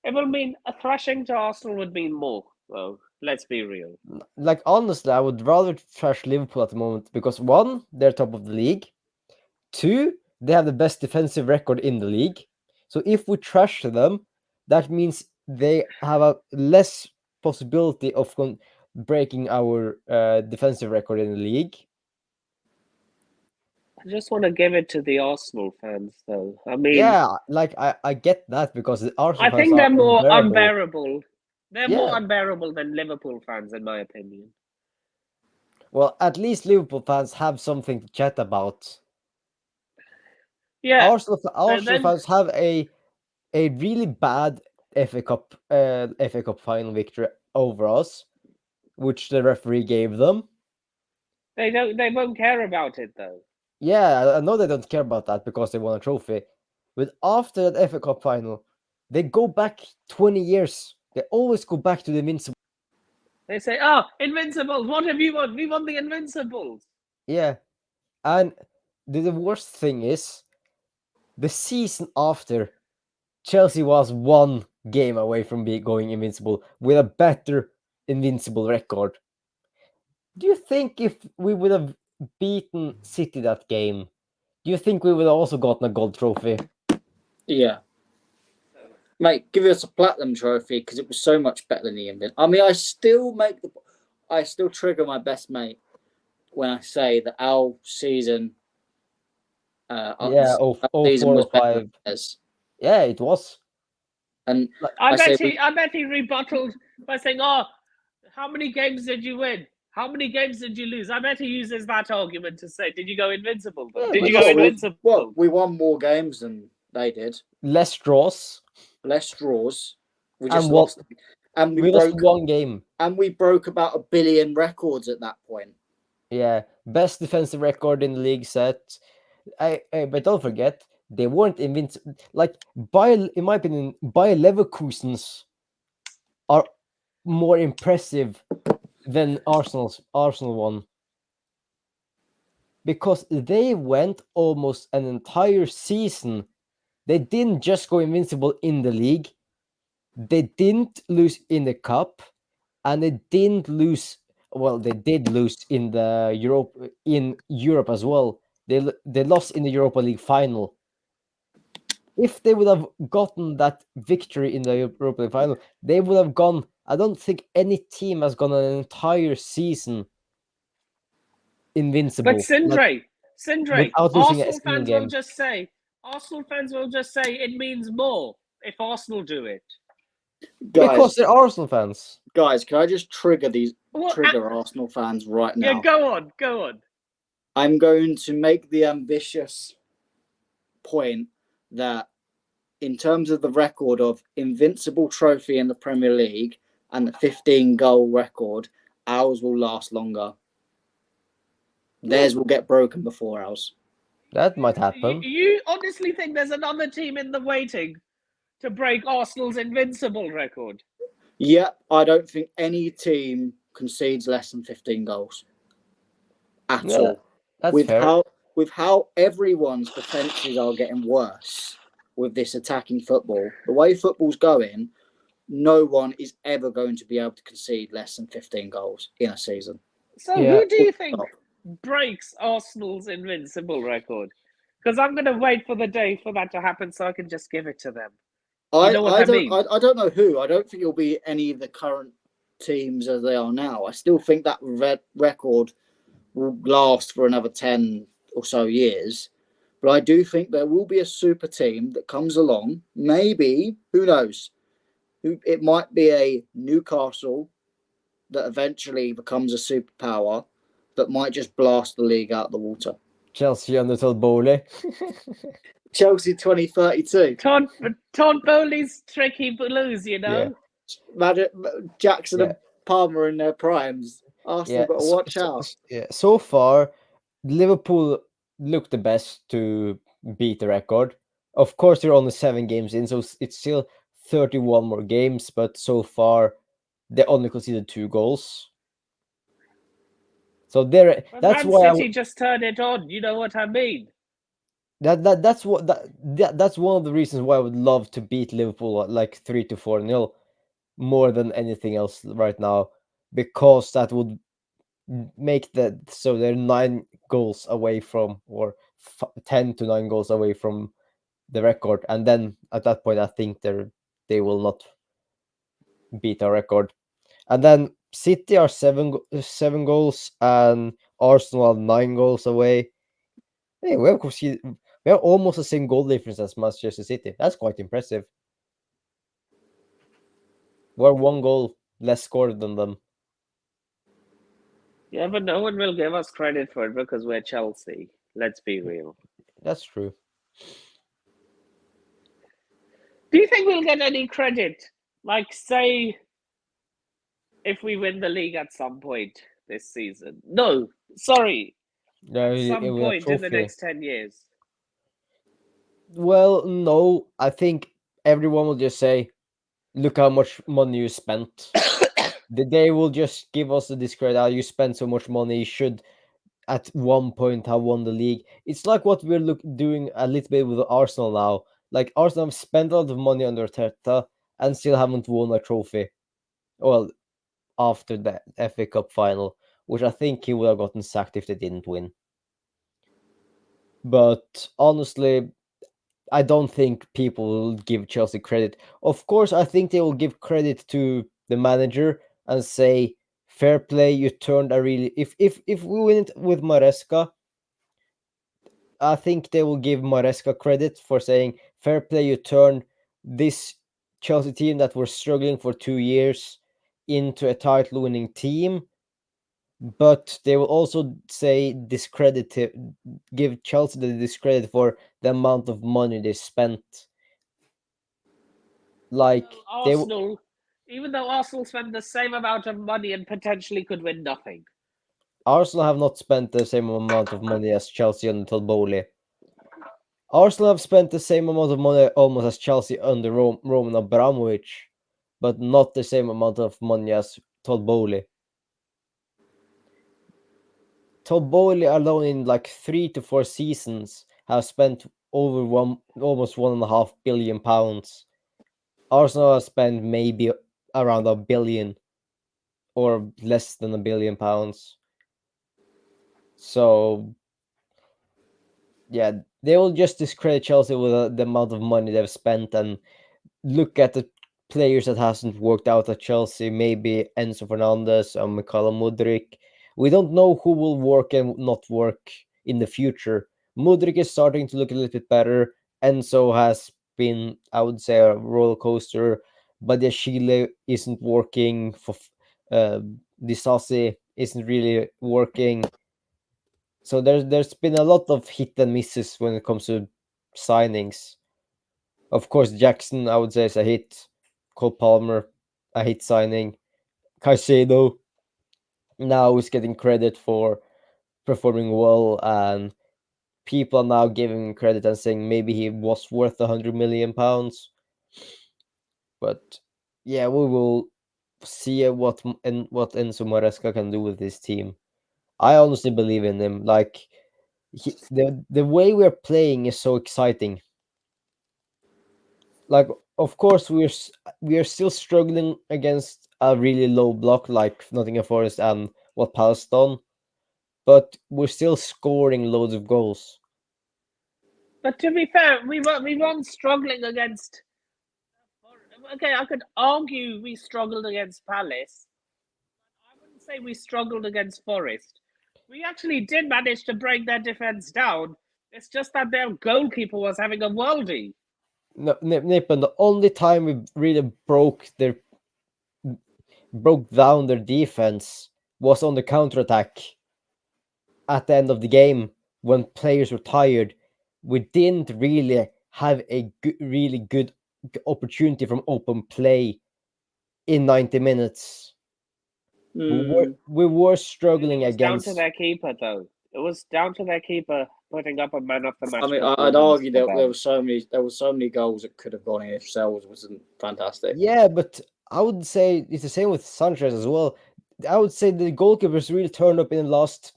It will mean a thrashing to Arsenal would mean more. Well, let's be real. like honestly, I would rather trash Liverpool at the moment because one, they're top of the league. Two, they have the best defensive record in the league. So if we trash them, that means they have a less possibility of breaking our defensive record in the league. I just want to give it to the Arsenal fans, though. I mean, Yeah, like I get that because the Arsenal I fans think are they're more unbearable. unbearable. They're more unbearable than Liverpool fans, in my opinion. Well, at least Liverpool fans have something to chat about. Yeah. Arsenal fans have a a really bad FA Cup final victory over us, which the referee gave them. They don't. They won't care about it though. Yeah, I know they don't care about that because they won a trophy. But after that FA Cup final, they go back 20 years. They always go back to the Invincibles. They say, "Oh, Invincibles! What have you won? We won the Invincibles." Yeah. And the worst thing is, the season after, Chelsea was one game away from going invincible with a better invincible record. Do you think if we would have beaten City that game, do you think we would have also gotten a gold trophy? Yeah. Mate, give us a platinum trophy because it was so much better than the Invin. I mean, I still trigger my best mate when I say that our season, Yeah, our season was better than 04-05. theirs. Yeah, it was. And I bet he rebutted by saying, "Oh, how many games did you win? How many games did you lose?" I bet he uses that argument to say, "Did you go invincible? Yeah, Did but you go invincible?" Well, we won more games than they did. less draws, Less draws. We just and what? lost. And We lost one game. And we broke about 1 billion records at that point. Yeah, best defensive record in the league set. But don't forget, they weren't invincible. Like, in my opinion, Bayer Leverkusen's are more impressive than Arsenal one, because they went almost an entire season. They didn't just go invincible in the league. They didn't lose in the cup, and they didn't lose. Well, they did lose in Europe as well. They lost in the Europa League final. If they would have gotten that victory in the Europa League final, they would have gone. I don't think any team has gone an entire season invincible. But Sindre, without losing a Arsenal single fans game. will just say it means more if Arsenal do it. Because they're Arsenal fans. Guys, can I just trigger Arsenal fans right now? Yeah, go on. I'm going to make the ambitious point that in terms of the record of invincible trophy in the Premier League and the 15 goal record, ours will last longer. Theirs will get broken before ours. That might happen. You honestly think there's another team in the waiting to break Arsenal's invincible record? Yeah, I don't think any team concedes less than 15 goals at all. That's fair. With how everyone's defences are getting worse with this attacking football, the way football's going, no one is ever going to be able to concede less than 15 goals in a season. So who do you think breaks Arsenal's invincible record? Because I'm going to wait for the day for that to happen so I can just give it to them. You know what I mean? I don't know who. I don't think it'll be any of the current teams as they are now. I still think that record will last for another 10 or so years. But I do think there will be a super team that comes along. Maybe, who knows? It might be a Newcastle that eventually becomes a superpower that might just blast the league out of the water. Chelsea under Todd Bowley. Chelsea 2032. Todd Bowley's tricky blues, you know? Yeah. Jackson and Palmer in their primes. Arsenal got to watch out. So far, Liverpool looked the best to beat the record. Of course, they're only 7 games in, so it's still 31 more games, but so far, they only conceded 2 goals. So that's why City just turned it on. You know what I mean? That's one of the reasons why I would love to beat Liverpool at like 3-4-0 more than anything else right now, because that would make so they're 9 goals away from, or 10 to 9 goals away from the record, and then at that point I think they will not beat our record. And then City are 7 goals and Arsenal are 9 goals away. Hey, we have almost the same goal difference as Manchester City. That's quite impressive. We're 1 goal less scored than them. Yeah, but no one will give us credit for it because we're Chelsea. Let's be real. That's true. Do you think we'll get any credit? Like, say, if we win the league at some point this season? No, sorry, Yeah, at some with a point in the trophy. next 10 years. Well, no, I think everyone will just say, "Look how much money you spent." They will just give us the discredit. "Oh, you spent so much money. You should at one point have won the league." It's like what we're doing a little bit with Arsenal now. Like Arsenal have spent a lot of money under Arteta and still haven't won a trophy. Well, after the FA Cup final, which I think he would have gotten sacked if they didn't win. But honestly, I don't think people will give Chelsea credit. Of course, I think they will give credit to the manager and say, "Fair play, you turned a really." If we win it with Maresca, I think they will give Maresca credit for saying, "Fair play, you turned this Chelsea team that were struggling for 2 years into a title-winning team." But they will also say give Chelsea the discredit for the amount of money they spent. Like Even though Arsenal spend the same amount of money and potentially could win nothing. Arsenal have not spent the same amount of money as Chelsea under Todd Bowley. Arsenal have spent the same amount of money almost as Chelsea under Roman Abramovich, but not the same amount of money as Todd Bowley. Todd Bowley alone in like 3 to 4 seasons have spent over almost £1.5 billion. Arsenal has spent maybe around £1 billion or less than £1 billion. So yeah, they will just discredit Chelsea with the amount of money they've spent and look at the players that hasn't worked out at Chelsea. Maybe Enzo Fernandez or Mykhailo Mudryk. We don't know who will work and not work in the future. Mudryk is starting to look a little bit better. Enzo has been, I would say, a roller coaster. Badiashile isn't working. For Disasi isn't really working. So there's been a lot of hit and misses when it comes to signings. Of course, Jackson, I would say, is a hit. Cole Palmer, a hit signing. Caicedo now is getting credit for performing well, and people are now giving him credit and saying maybe he was worth £100 million. But yeah, we will see what Enzo Maresca can do with this team. I honestly believe in him. Like the way we're playing is so exciting. Like, of course, we are still struggling against a really low block like Nottingham Forest and what Palace done, but we're still scoring loads of goals. But to be fair, we weren't struggling against. Okay, I could argue we struggled against Palace. I wouldn't say we struggled against Forest. We actually did manage to break their defense down. It's just that their goalkeeper was having a worldie. No, Nippon, the only time we really broke down their defense was on the counter-attack at the end of the game when players were tired. We didn't really have a really good opportunity from open play in 90 minutes. We were struggling It was against. down to their keeper, though. It was down to their keeper putting up a man of the match. I mean, I'd argue that there were so many goals that could have gone in if Sells wasn't fantastic. Yeah, but I would say it's the same with Sanchez as well. I would say the goalkeepers really turned up in the last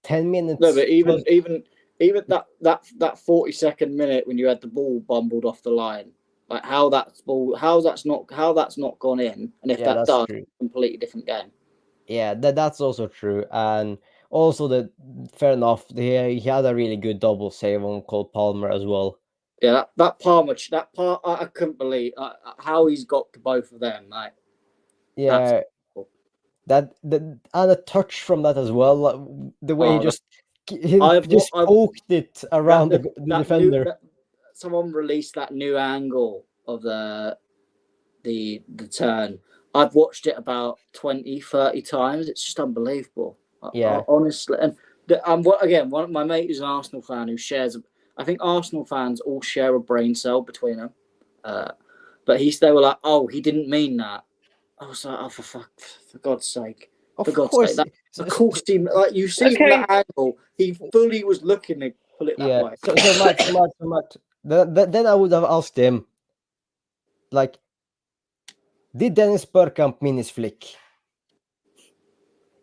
10 minutes. No, but even that 42nd minute when you had the ball bumbled off the line, like how that's not gone in, and if that does, true. Completely different game. Yeah, that's also true, and also fair enough. He had a really good double save on Cole Palmer as well. Yeah, that Palmer, I couldn't believe how he's got to both of them. Like, yeah, and a touch from that as well. The way he just poked it around the defender. Someone released that new angle of the turn. I've watched it about 20, 30 times. It's just unbelievable. Yeah, honestly, and again, my mate is an Arsenal fan who shares. I think Arsenal fans all share a brain cell between them. But they were like, "Oh, he didn't mean that." I was like, "Oh, for God's sake, Of for God's course. sake!" Of course, he like you see from Okay. that angle, he fully was looking to pull it that Yeah. way. So Matt. Then I would have asked him, like, did Dennis Bergkamp mean his flick?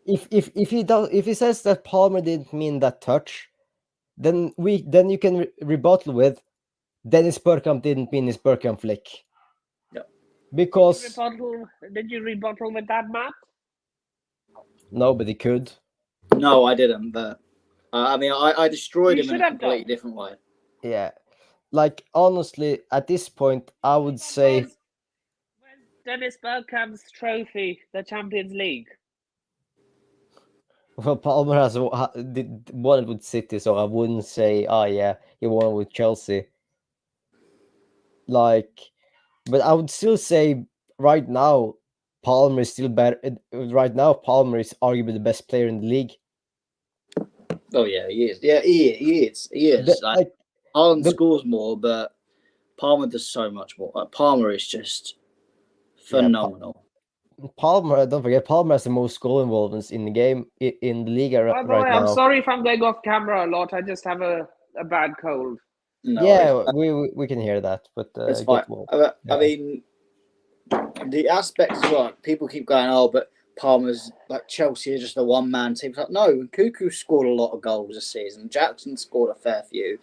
If he says that Palmer didn't mean that touch, then you can rebuttal with Dennis Bergkamp didn't mean his Bergkamp flick. Yeah. Because Did you rebuttal with that, Matt? nobody could. No, I didn't. But I mean, I destroyed You him in should a have completely done. different way. Yeah. Like, honestly, at this point, I would say, Where's Dennis Bergkamp's trophy, the Champions League? well, Palmer has did won with City, so I wouldn't say, oh yeah, he won with Chelsea. Like, but I would still say right now, Palmer is still better. Right now, Palmer is arguably the best player in the league. Oh yeah, he is. Yeah, he is. He is. Like Haaland scores more, but Palmer does so much more. Like, Palmer is just phenomenal. Palmer, don't forget, Palmer has the most goal involvements in the game in the league By the way, right now. I'm sorry if I'm going off camera a lot. I just have a bad cold. No, Yeah, we can hear that, but it's fine. get well. I mean, the aspects as well. People keep going, "Oh, but Palmer's like Chelsea is just a one-man team." It's like, no, Cuckoo scored a lot of goals this season. Jackson scored a fair few.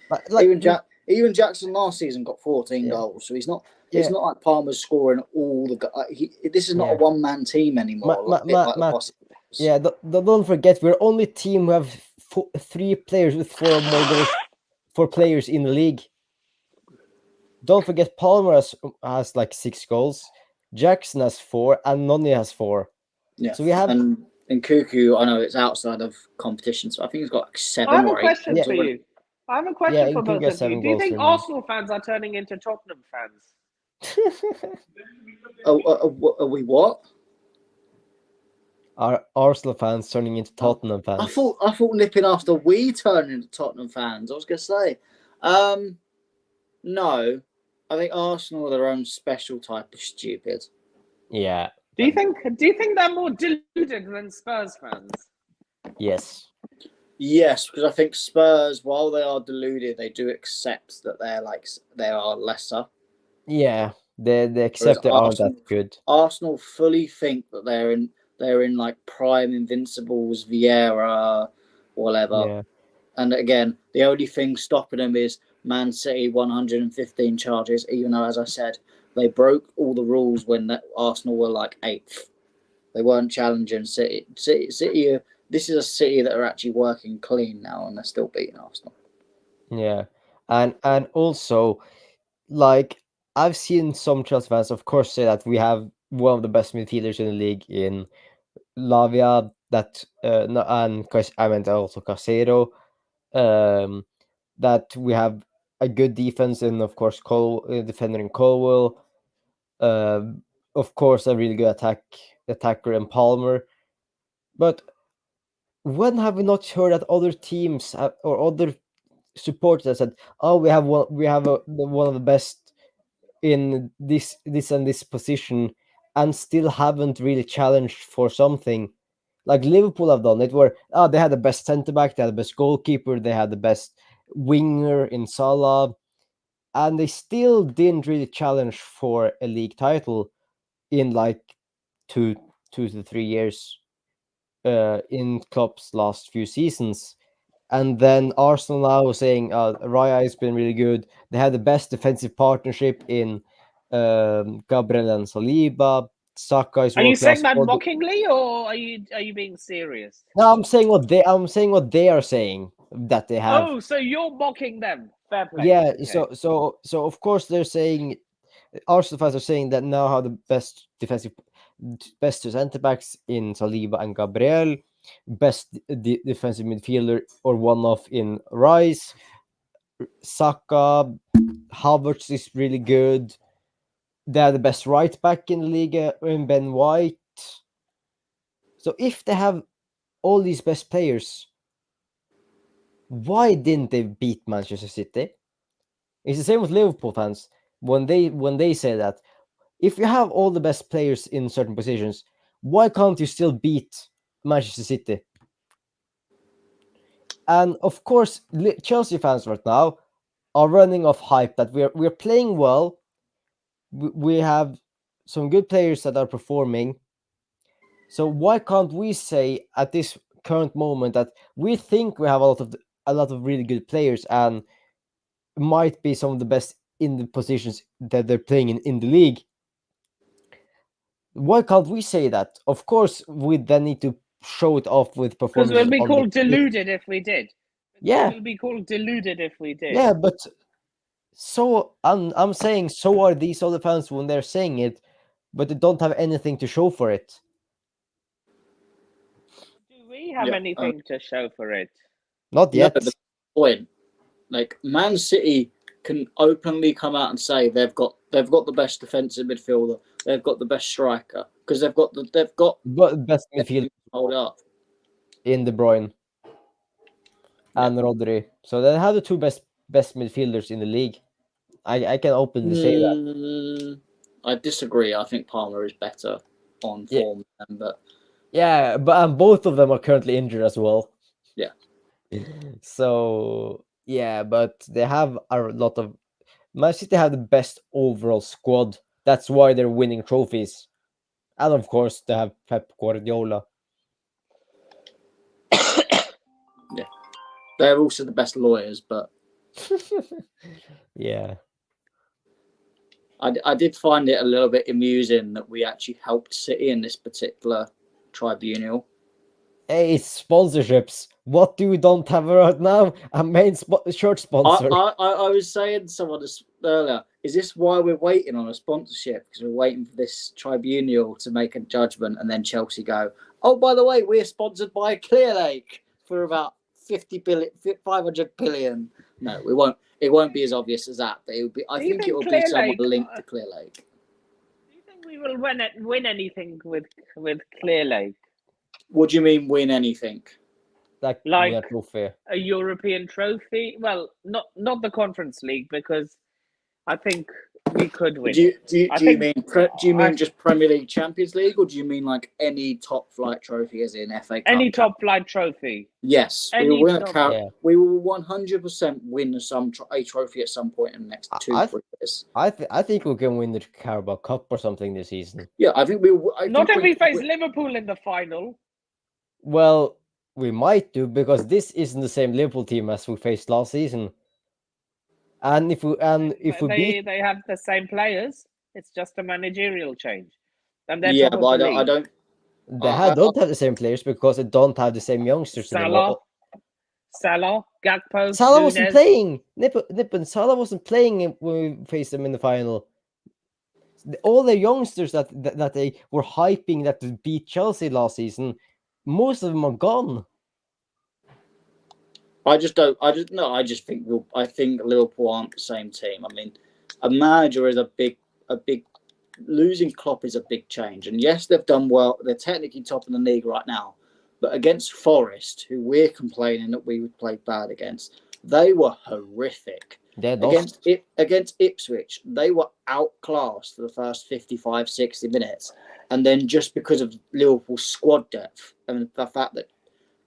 Even Jackson last season got 14 goals, so he's not. It's not like Palmer's scoring all the. This is not a one-man team anymore. Yeah, don't forget, we're only team who have 3 players with 4 or more goals for players in the league. Don't forget, Palmer has like 6 goals, Jackson has 4, and Noni has 4. Yeah, so we have and Cuckoo. I know it's outside of competition, so I think he's got like 7 I have or 8. a question for you. I have a question for both of you. Do you think Arsenal fans are turning into Tottenham fans? Are we what? Are Arsenal fans turning into Tottenham fans? I thought nipping after we turn into Tottenham fans. I was gonna say, no. I think Arsenal are their own special type of stupid. Yeah. Do you think they're more deluded than Spurs fans? Yes. Yes, because I think Spurs, while they are deluded, they do accept that they are lesser. Yeah, they accept they aren't that good. Arsenal fully think that they're in like prime Invincibles, Vieira, whatever. Yeah. And again, the only thing stopping them is Man City 115 charges, even though, as I said, they broke all the rules when Arsenal were like 8th. They weren't challenging City. City. This is a City that are actually working clean now, and they're still beating Arsenal. Yeah, and also, like, I've seen some Chelsea fans, of course, say that we have one of the best midfielders in the league in Lavia. That and I meant also Casero. That we have a good defense, and of course, defender in Colwell. Of course, a really good attacker in Palmer. But when have we not heard that other teams or other supporters have said, "Oh, we have one of the best in this and this position," and still haven't really challenged for something? Like Liverpool have done it, where they had the best centre back, they had the best goalkeeper, they had the best winger in Salah, and they still didn't really challenge for a league title in like 2 to 3 years in Klopp's last few seasons. And then Arsenal now was saying Raya has been really good. They had the best defensive partnership in Gabriel and Saliba. Saka is Are you world class. saying that mockingly, or are you being serious? No, I'm saying what they are saying that they have. Oh, so you're mocking them? Fair play. Yeah. Okay. So of course they're saying, Arsenal fans are saying that now have the best centre backs in Saliba and Gabriel, best defensive midfielder or one off in Rice. Saka, Havertz is really good. They're the best right back in the league in Ben White. So if they have all these best players, why didn't they beat Manchester City? It's the same with Liverpool fans when they say that. if you have all the best players in certain positions, why can't you still beat Manchester City? And of course, Chelsea fans right now are running off hype that we're playing well. We have some good players that are performing. So why can't we say at this current moment that we think we have a lot of really good players and might be some of the best in the positions that they're playing in the league? Why can't we say that? Of course, we then need to show it off with Because performances. we'll be called deluded if we did. Yeah. We'll be called deluded if we did. Yeah, but so I'm saying so are these other fans when they're saying it, but they don't have anything to show for it. Do we have anything to show for it? Not yet. No, the point, like Man City can openly come out and say they've got the best defensive midfielder, they've got the best striker, because they've got Best midfield hold up. in De Bruyne and Rodri. So they have the two best midfielders in the league. I can openly say that. I disagree. I think Palmer is better on form, but yeah, but both of them are currently injured as well. Yeah. So yeah, but they have a lot of. Man City have the best overall squad. That's why they're winning trophies, and of course they have Pep Guardiola. Yeah, they're also the best lawyers, but yeah. I did find it a little bit amusing that we actually helped City in this particular tribunal. Hey, it's sponsorships. What do we don't have right now? A main shirt sponsor. I was saying to someone earlier, is this why we're waiting on a sponsorship? Because we're waiting for this tribunal to make a judgment, and then Chelsea go, oh, by the way, we're sponsored by Clearlake for about 500 billion. No, we won't. It won't be as obvious as that, but it would be. I think it will be someone linked to Clearlake. Do you think we will win anything with Clearlake? What do you mean win anything? Like a European trophy? Well, not the Conference League, because I think we could win. Do you mean just Premier League, Champions League, or do you mean like any top flight trophy, as in FA Cup? Any top flight trophy. Yes, we will win we will 100% win a trophy at some point in the next 2-3 years. I think we can win the Carabao Cup or something this season. Yeah, I think we. Not if we face Liverpool in the final. Well, we might do, because this isn't the same Liverpool team as we faced last season. And if we they have the same players, it's just a managerial change. And yeah, but I don't. They don't have the same players because they don't have the same youngsters anymore. Salah, Gakpo, Salah wasn't playing. Nippon Salah wasn't playing when we faced them in the final. All the youngsters that they were hyping that beat Chelsea last season, most of them are gone. I just think Liverpool aren't the same team. I mean, a manager is a big losing Klopp is a big change. And yes, they've done well. They're technically top of the league right now, but against Forest, who we're complaining that we played bad against, they were horrific. Against Ipswich, they were outclassed for the first 55, 60 minutes. And then just because of Liverpool's squad depth and the fact that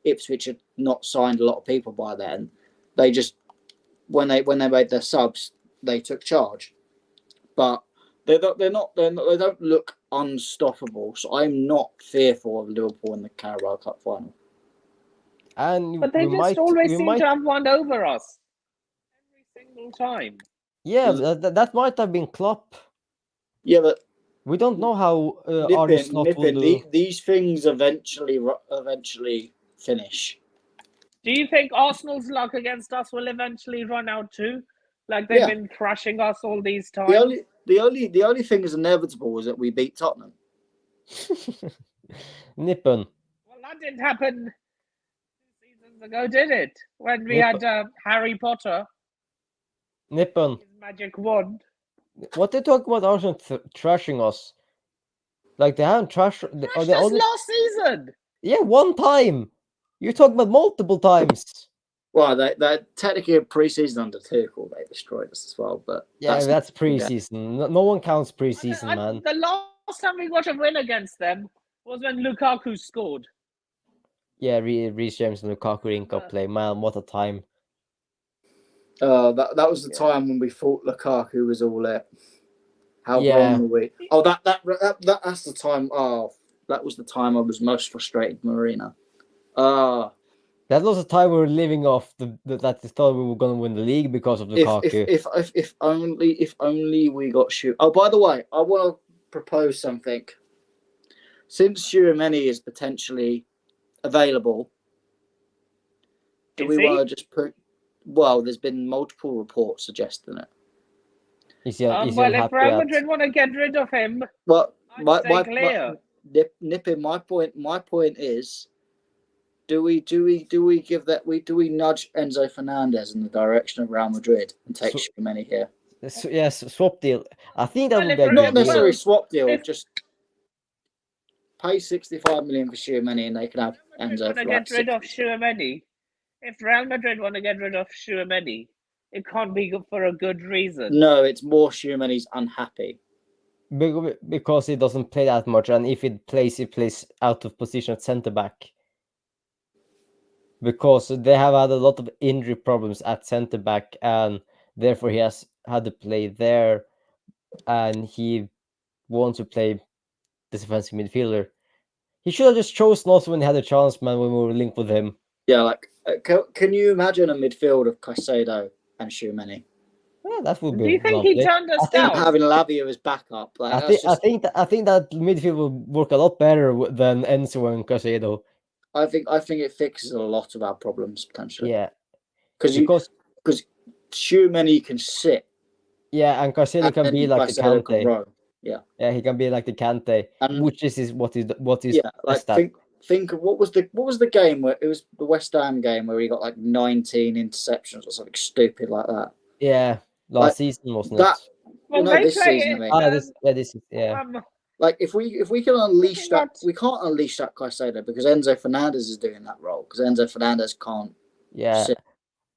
Ipswich had not signed a lot of people by then, they just when they made their subs, they took charge. But they don't look unstoppable. So I'm not fearful of Liverpool in the Carabao Cup final. But they always seem to have one over us every single time. Yeah, that might have been Klopp. Yeah, but we don't know how Arne Slot will do. These things eventually finish. Do you think Arsenal's luck against us will eventually run out too? Like they've been thrashing us all these times. The only thing that's inevitable is that we beat Tottenham. Nippon. Well, that didn't happen 2 seasons ago, did it? When we had Harry Potter. Nippon. His magic wand. What they talk about Arsenal trashing us? Like they haven't trashed us last season. Yeah, one time. You're talking about multiple times. Well, they're technically a preseason under Tuchel. They destroyed us as well, but Yeah, that's yeah. preseason. No one counts preseason, man. The last time we got a win against them was when Lukaku scored. Yeah, Reece James and Lukaku link-up play. Man, what a time. That was the time when we thought Lukaku was all it. How Yeah. wrong were we? Oh, that's the time. Oh, that was the time I was most frustrated, Marina. That was the time we were living off that they thought we were going to win the league because of Lukaku. If only we got shoot. Oh, by the way, I want to propose something. Since Tchouaméni is potentially available, do we want to just put? Well, there's been multiple reports suggesting it. Is he If unhappy Real at... Madrid want to get rid of him, Well, I'd stay clear. Nipping. My point is, do we give that do we nudge Enzo Fernandez in the direction of Real Madrid and take Tchouaméni here? Yes, swap deal. I think that would be a Not good necessarily deal. swap deal, just pay 65 million for Tchouaméni and they can have Enzo for like get rid of 60. Tchouaméni. If Real Madrid want to get rid of Tchouaméni, it can't be for a good reason. No, it's more Tchouaméni's unhappy. Because he doesn't play that much, and if he plays out of position at centre back. Because they have had a lot of injury problems at centre back, and therefore he has had to play there, and he wants to play the defensive midfielder. He should have just chosen also when he had a chance, man, when we were linked with him. Yeah, like, can you imagine a midfield of Caicedo and Tchouaméni? Yeah, that would be. Do you think lovely. he turned us down? Having Lavia as backup, like, I think that midfield will work a lot better than Enzo and Caicedo. I think it fixes a lot of our problems potentially. Yeah, because Tchouaméni can sit. Yeah, and Caicedo can be like the Kante. Yeah, he can be like the Kante, which is what is yeah. Like think of what was the game where it was the West Ham game where he got like 19 interceptions or something stupid like that. Yeah, last season wasn't it? Well, no, this season. I mean, this is like if we can unleash that, we can't unleash that Caicedo because Enzo Fernandez is doing that role because Enzo Fernandez can't. Yeah, sit,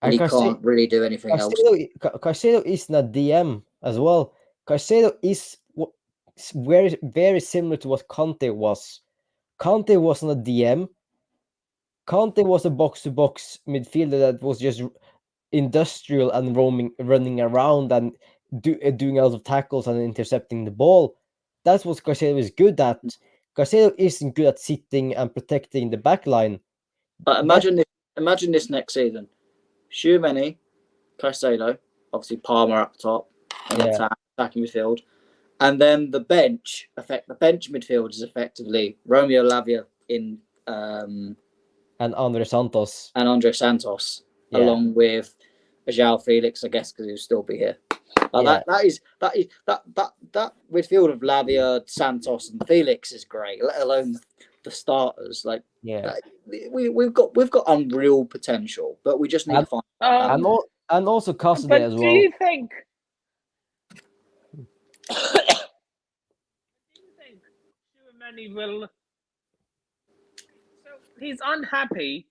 and he can't really do anything else. Caicedo is not DM as well. Caicedo is very very similar to what Conte was. Conte wasn't a DM. Conte was a box-to-box midfielder that was just industrial and running around and doing a lot of tackles and intercepting the ball. That's what Caicedo is good at. Caicedo isn't good at sitting and protecting the back line. Imagine this next season. Tchouaméni, Caicedo, obviously Palmer up top, and attacking midfield. And then the bench midfield is effectively Romeo Lavia in and Andre Santos. Along with João Felix, I guess, because he'll still be here. That midfield of Lavia, Santos, and Felix is great. Let alone the starters. Like, we've got unreal potential, but we just need to find. And also custody as well. Do you think Tchouaméni will? So he's unhappy.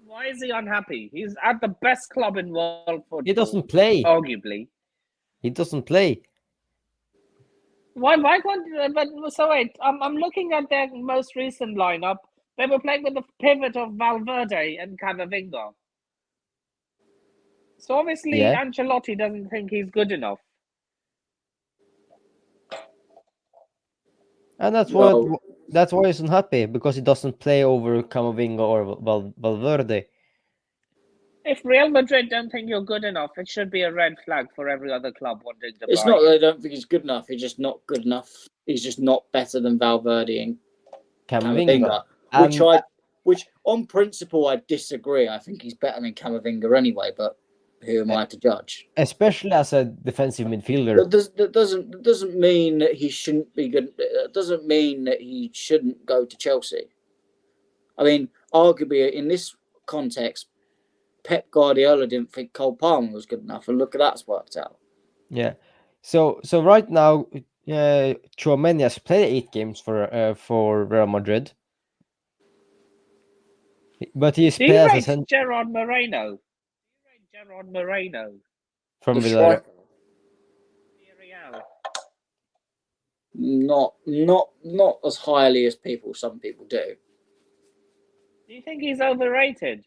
Why is he unhappy? He's at the best club in world football. He doesn't play. Arguably, he doesn't play. Why can't? But so wait, I'm looking at their most recent lineup. They were playing with the pivot of Valverde and Camavinga. So obviously, Ancelotti doesn't think he's good enough. And that's why he's unhappy, because he doesn't play over Camavinga or Valverde. If Real Madrid don't think you're good enough, it should be a red flag for every other club wanting to buy. It's not that they don't think he's good enough. He's just not good enough. He's just not better than Valverde and Camavinga. Which on principle I disagree. I think he's better than Camavinga anyway, but who am I to judge? Especially as a defensive midfielder. That doesn't mean that he shouldn't be good. It doesn't mean that he shouldn't go to Chelsea. I mean, arguably in this context, Pep Guardiola didn't think Cole Palmer was good enough, and look at that's worked out. Yeah. So right now, Tchouaméni has played 8 games for Real Madrid. But he's Do you played as a rate center Gerard Moreno? Do you rate Gerard Moreno? from The Villarreal. striker. Villarreal. Not as highly as some people do. Do you think he's overrated?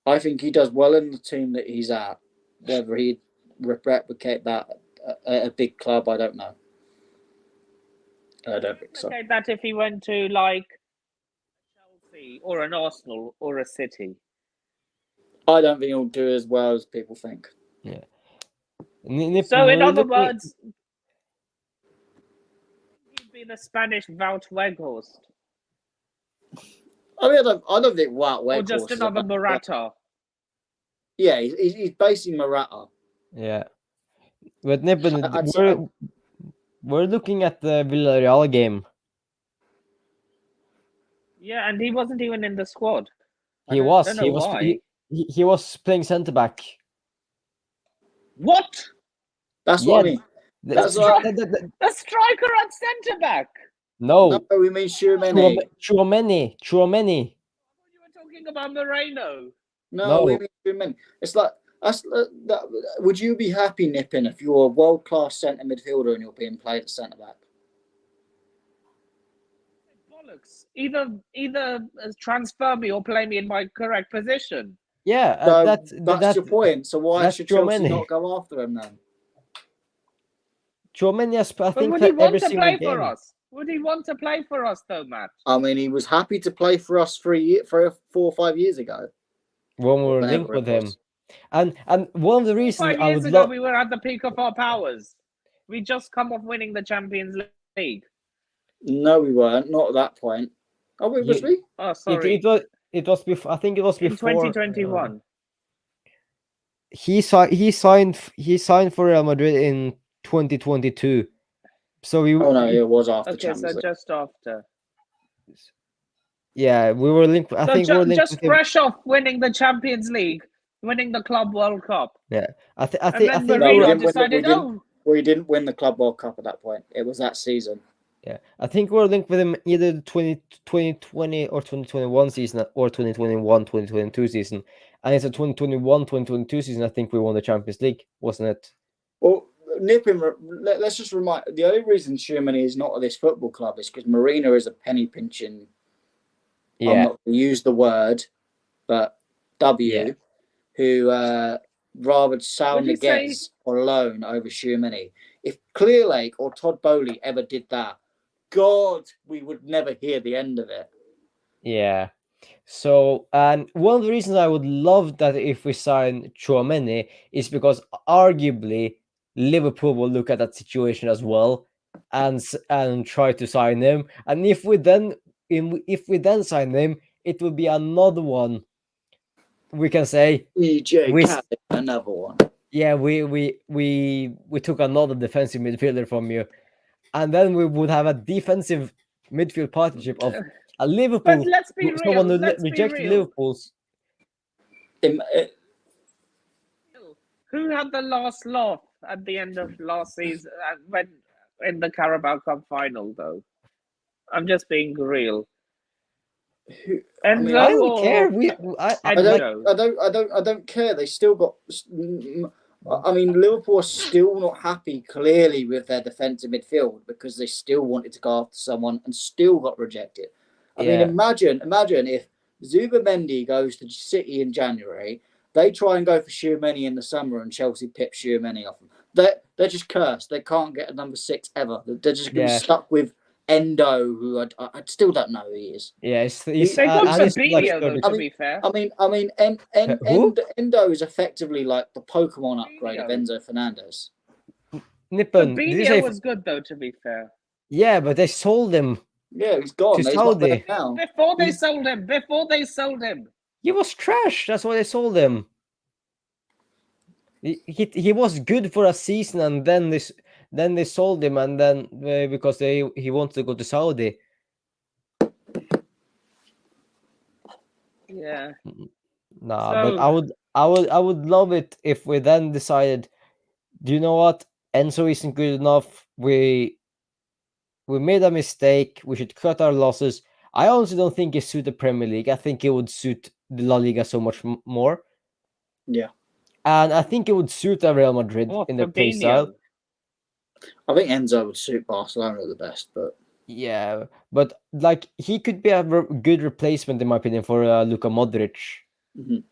I think he does well in the team that he's at. Whether he'd replicate that at a big club, I don't know. I don't think so. Replicate that if he went to like Chelsea or an Arsenal or a City. I don't think he'll do as well as people think. Yeah. So in other words, he'd be the Spanish Wout Weghorst. I mean, I don't think Wout Or Weghorst just is another a bad Morata. Yeah, he's basically Morata. Yeah. But Nippen, I'd- we're looking at the Villarreal game. Yeah, and he wasn't even in the squad. He was. don't know why. He was playing centre back. What? That's Yeah, what I mean. That's what- A striker at centre back. No, No, we mean Tchouaméni. Tchouaméni. You were talking about Moreno. No, we No. mean Tchouaméni. It's like would you be happy, Nippin, if you're a world-class centre midfielder and you're being played at centre back? Bollocks. Either transfer me or play me in my correct position. Yeah, So that's your point. So why that's should Chelsea Tchouaméni. not go after him then? Tchouaméni has, I But think, would he played every want to single play game. for us? Would he want to play for us though, Matt? I mean, he was happy to play for us 4 or 5 years ago. When we were Whenever linked it with him. was. And one of the reasons 5 I years would ago, love. we were at the peak of our powers. We just come off winning the Champions League. No, we weren't. Not at that point. Oh, wait, was we? Oh, sorry. It was before. I think it was in before 2021. He signed for Real Madrid in 2022. So we. Oh no, it was after Okay, Champions so League. just after. Yeah, we were linked. I So think we were linked just with him. fresh off winning the Champions League, winning the Club World Cup. Yeah, I think. And I then think. No, we Mourinho didn't win decided, We didn't win the Club World Cup at that point. It was that season. Yeah, I think we're linked with him either the 2020 or 2021 season or 2021-2022 season. And it's a 2021-2022 season. I think we won the Champions League, wasn't it? Well, Nippin, let's just remind. The only reason Tchouaméni is not at this football club is because Mourinho is a penny pinching. I'm Yeah, not going to use the word, but who rather sound Would you say- against or loan over Tchouaméni. If Clearlake or Todd Bowley ever did that, God, we would never hear the end of it. yeah. So, and one of the reasons I would love that if we sign Tchouaméni is because arguably Liverpool will look at that situation as well and try to sign him. And if we then sign him, it will be another one. We can say, EJ We- Khaled, another one. yeah, we took another defensive midfielder from you, and then we would have a defensive midfield partnership of a Liverpool, But let's be someone real. who Let's be rejected real. Liverpool's. Who had the last laugh at the end of last season when in the Carabao Cup final? Though, I'm just being real. Enzo I don't or care. I don't care. They still got. I mean, Liverpool are still not happy clearly with their defensive midfield because they still wanted to go after someone and still got rejected. I mean, imagine if Zubimendi goes to City in January, they try and go for Tchouaméni in the summer and Chelsea pip Tchouaméni off them. They're just cursed. They can't get a number 6 ever. They're just going to be stuck with Endo, who I still don't know who he is. Yeah, he's they got and he's like Fabinho, though, 30. to be fair. I mean, Who? Endo is effectively like the Pokemon upgrade of Fabinho. Enzo Fernandez. Nippon, did you Fabinho say? was good, though, to be fair. Yeah, but they sold him. Yeah, he's gone. To He's not there Saudi. now. Before they sold him. He was trash. That's why they sold him. He was good for a season, and then they sold him, and then because he wanted to go to Saudi. Yeah. Nah, So- but I would love it if we then decided, do you know what? Enzo isn't good enough. We made a mistake. We should cut our losses. I honestly don't think it suit the Premier League. I think it would suit the La Liga so much more. Yeah. And I think it would suit Real Madrid What, in their play style. Fabinho? I think Enzo would suit Barcelona the best, but Yeah, but like he could be a good replacement in my opinion for Luka Modric. Mhm.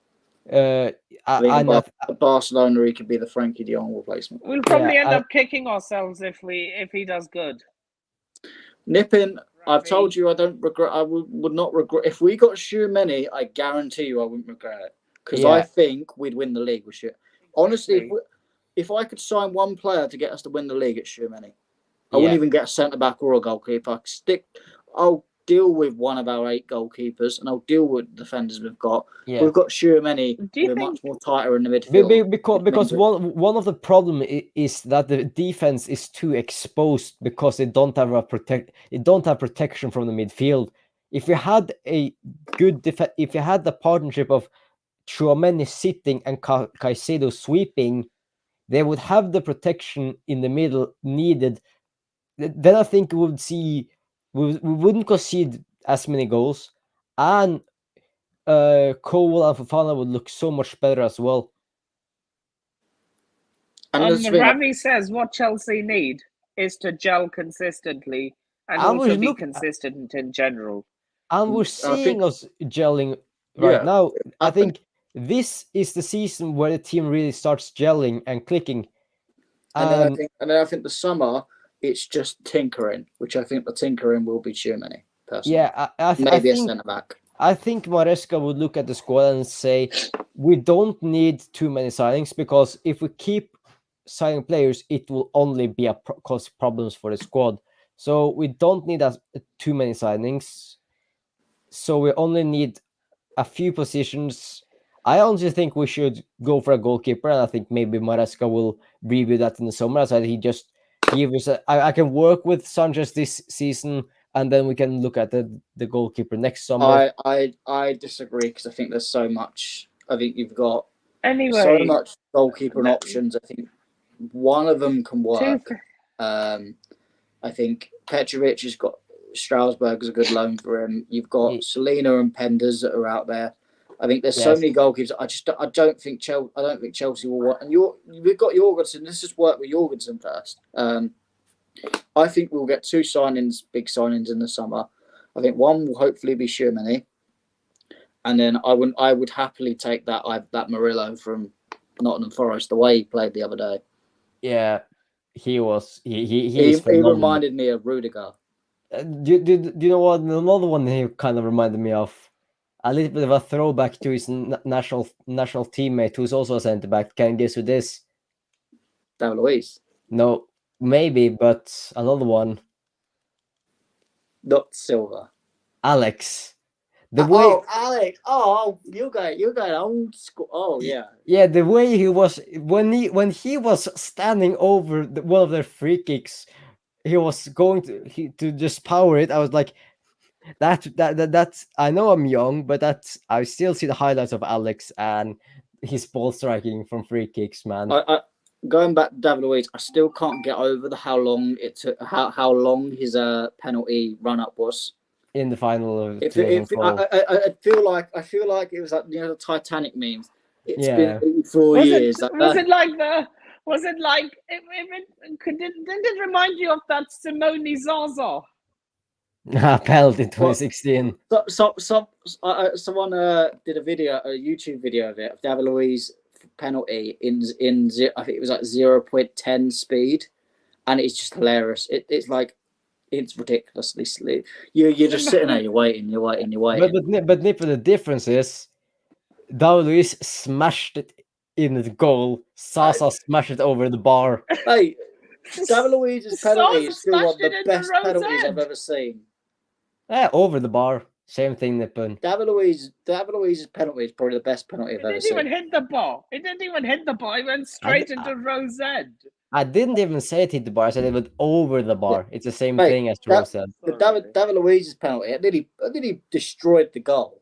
Uh, I think and at Barcelona he could be the Frankie de Jong replacement. We'll probably Yeah, end up kicking ourselves if he does good. Nippin, I've Ravi. told you I don't regret. I would not regret if we got Tchouaméni. I guarantee you I wouldn't regret it because I Yeah. think we'd win the league with shit. Honestly, Exactly. if I could sign one player to get us to win the league, it's Tchouaméni. I Yeah. wouldn't even get a centre back or a goalkeeper. I'll deal with one of our 8 goalkeepers and I'll deal with the defenders we've got. Yeah. We've got Tchouaméni. Do you We're think- much more tighter in the midfield. Because one of the problem is that the defense is too exposed because they don't have protection from the midfield. If you had a good if you had the partnership of Tchouaméni sitting and Caicedo sweeping, they would have the protection in the middle needed. Then I think we wouldn't concede as many goals, and Cole and Fofana would look so much better as well. And Ravi says what Chelsea need is to gel consistently and also be consistent in general. And we're seeing us gelling right now. I think this is the season where the team really starts gelling and clicking. And then I think the summer it's just tinkering, which I think the tinkering will be Tchouaméni. Personally, yeah, I maybe think, a centre back. I think Maresca would look at the squad and say, we don't need too many signings because if we keep signing players, it will only be cause problems for the squad. So we don't need too many signings. So we only need a few positions. I honestly think we should go for a goalkeeper, and I think maybe Maresca will review that in the summer. So he was I can work with Sanchez this season, and then we can look at the goalkeeper next summer. I disagree because I think there's so much. I think you've got Anyway, so much goalkeeper options. I think one of them can work. I think Petrovic has got Strasbourg as a good loan for him. You've got Selena and Penders that are out there. I think there's so many goalkeepers. I don't think Chelsea will want. And we've got Jorgensen. Let's just work with Jorgensen first. I think we'll get 2 big signings in the summer. I think one will hopefully be Tchouaméni, and then I would happily take that Murillo from Nottingham Forest the way he played the other day. Yeah, he reminded me of Rudiger. Do you know what? Another one he kind of reminded me of. A little bit of a throwback to his national teammate, who's also a centre back. Can you guess who this? David Luiz. No, maybe, but another one. Not Silva. Alex. Alex. Oh, you're going old school. Oh, yeah. Yeah, the way he was when he was standing over one of their free kicks, he was going to just power it. I was like, that's. I know I'm young, but I still see the highlights of Alex and his ball striking from free kicks, man. Going back to David Luiz, I still can't get over how long it took, how long his penalty run up was in the final of I feel like it was like the Titanic memes. It's been 84 years. Didn't it remind you of that Simone Zaza? Penalty in 2016. Someone did a YouTube video of it of David Luiz penalty in I think it was like 0.10 speed, and it's just hilarious. It's like it's ridiculously sleep. You're just sitting there, you're waiting. But Nipper, the difference is David Luiz smashed it in the goal. Zaza smashed it over the bar. Hey, David Luiz's penalty is still one of the best penalties I've ever seen. Yeah, over the bar. Same thing, Nippon. David Luiz's penalty is probably the best penalty I've ever seen. It didn't even hit the bar. It went straight into Rose End. I didn't even say it hit the bar. I said it went over the bar. It's the same thing as Rose said. The David Luiz's penalty, it nearly destroyed the goal.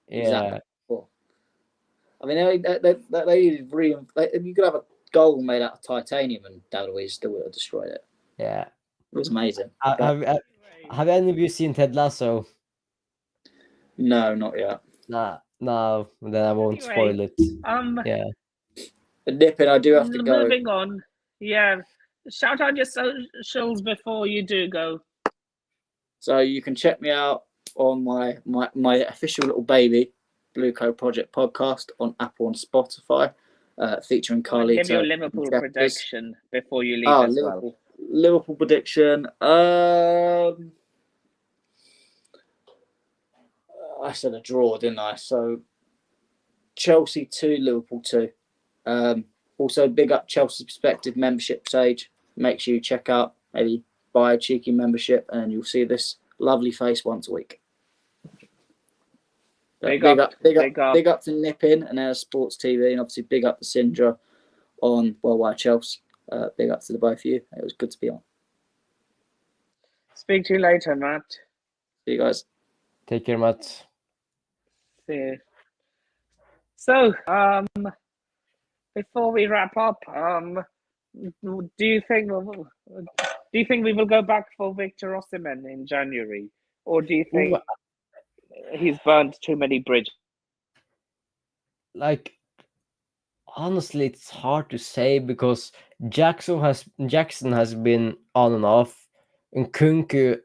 Yeah. Exactly. I mean, you could have a goal made out of titanium and David Luiz still would have destroyed it. Yeah. It was amazing. Have any of you seen Ted Lasso? No, not yet. No, then I won't Anyway, spoil it. Yeah. Nipping, I do have to go. moving on. Yeah, shout out your socials before you do go. So you can check me out on my official little baby, Blue Coat Project podcast on Apple and Spotify, featuring And give your Carlito. Liverpool and Jeffers. prediction before you leave Oh, as Liverpool. well. Liverpool prediction. I said a draw, didn't I? So Chelsea 2, Liverpool 2. Also, big up Chelsea Perspective membership page. Make sure you check out, maybe buy a cheeky membership, and you'll see this lovely face once a week. Big up to Nippin and our Sports TV, and obviously big up to Sindra on Worldwide Chelsea. Big up to the both of you. It was good to be on. Speak to you later, Matt. See you guys. Take care, Matt. See you. So, before we wrap up, do you think we will go back for Victor Osimhen in January, or do you think he's burned too many bridges? Like, honestly, it's hard to say because Jackson has been on and off, and Kunku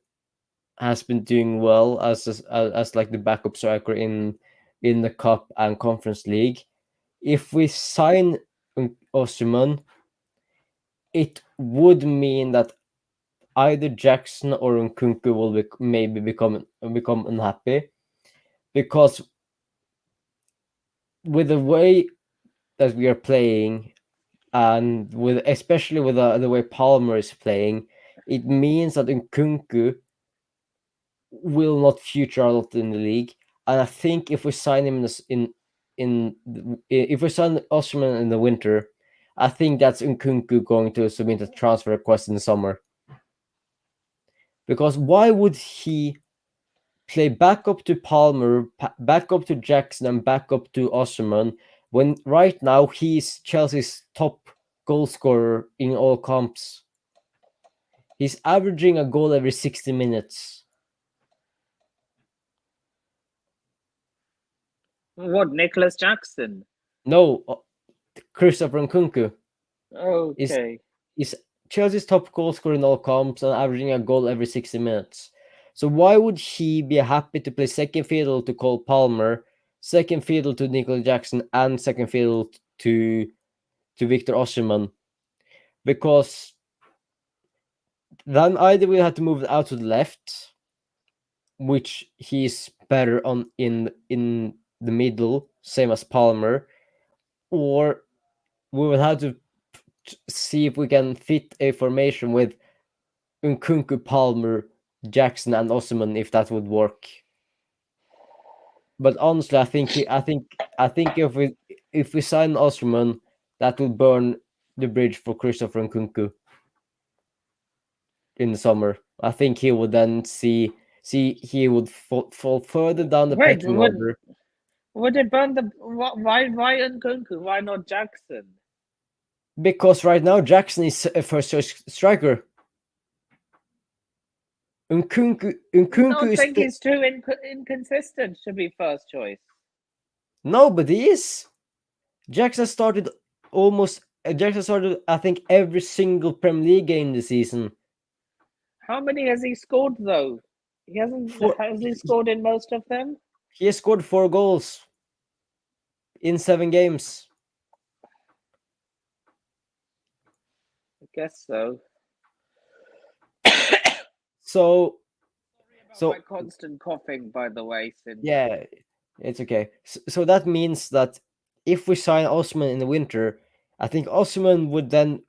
has been doing well as like the backup striker in the Cup and Conference League. If we sign Osimhen, it would mean that either Jackson or Nkunku will maybe become unhappy, because with the way that we are playing, and especially with the way Palmer is playing, it means that Nkunku will not feature a lot in the league. And I think if we sign him if we sign Osimhen in the winter, I think that's Nkunku going to submit a transfer request in the summer. Because why would he play back up to Palmer, back up to Jackson, and back up to Osimhen when right now he's Chelsea's top goal scorer in all comps? He's averaging a goal every 60 minutes. What, Nicholas Jackson? No, Christopher Nkunku. Okay. Is Chelsea's top goal scorer in all comps and averaging a goal every 60 minutes. So why would he be happy to play second fiddle to Cole Palmer, second fiddle to Nicholas Jackson, and second fiddle to Victor Osimhen? Because then either we have to move out to the left, which he's better on in the middle, same as Palmer, or we will have to see if we can fit a formation with Nkunku, Palmer, Jackson, and Osimhen, if that would work. But honestly, I think if we sign Osimhen, that will burn the bridge for Christopher Nkunku in the summer. I think he would then see he would fall further down the pecking order. Would it burn the why Nkunku? Why not Jackson? Because right now Jackson is a first choice striker. Nkunku I think he's too inconsistent to be first choice. No, but he is. Jackson started, I think, every single Premier League game this season. How many has he scored though? He hasn't. Has he scored in most of them? He has scored 4 goals in 7 games. I guess so. So my constant coughing, by the way. Yeah, it's okay. So that means that if we sign Osimhen in the winter, I think Osimhen would then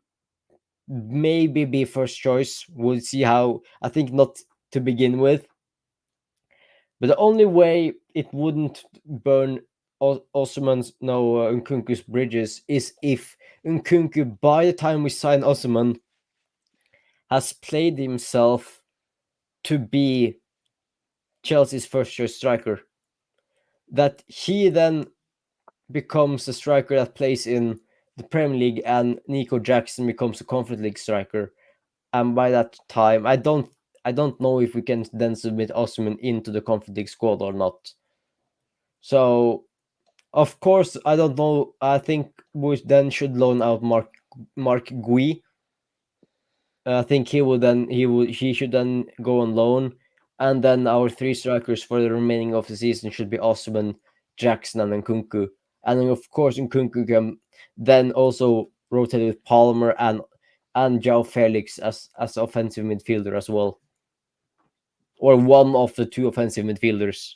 maybe be first choice. We'll see how. I think not to begin with. But the only way it wouldn't burn Osimhen's Nkunku's bridges is if Nkunku, by the time we sign Osimhen, has played himself to be Chelsea's first choice striker. That he then becomes a striker that plays in the Premier League, and Nico Jackson becomes a Conference League striker. And by that time, I don't know if we can then submit Osimhen into the Conference League squad or not. So, of course, I don't know. I think we then should loan out Mark Gui. I think he should then go on loan, and then our three strikers for the remaining of the season should be Osman, Jackson, and Nkunku. And then of course Nkunku can then also rotate with Palmer and João Felix as offensive midfielder as well, or one of the two offensive midfielders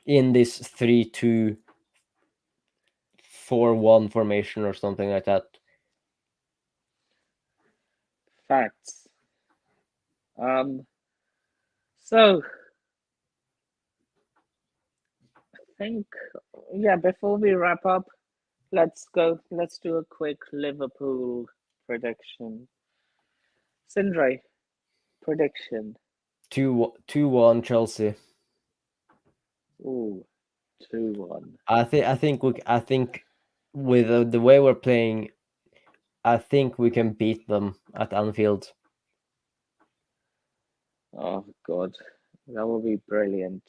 in this 3-2-4-1 formation or something like that. Facts. So I think, yeah, before we wrap up, let's do a quick Liverpool prediction. Sindre, prediction. 2-1 Chelsea. Ooh, 2-1. I think with the way we're playing, I think we can beat them at Anfield. Oh God, that would be brilliant.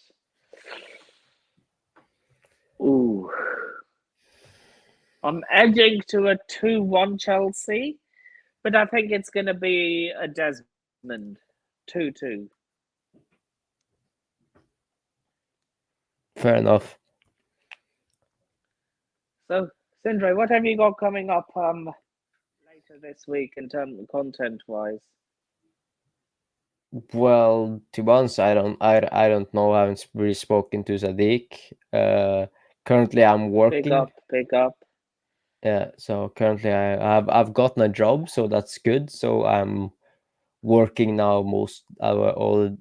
Ooh, I'm edging to a 2-1 Chelsea, but I think it's going to be a Desmond 2-2. Fair enough. So, Sindre, what have you got coming up later this week in terms of content-wise? Well, to be honest, I don't know. I haven't really spoken to Sadiq. Currently I'm working. Pick up. Yeah, so currently I've gotten a job, so that's good. So I'm working now all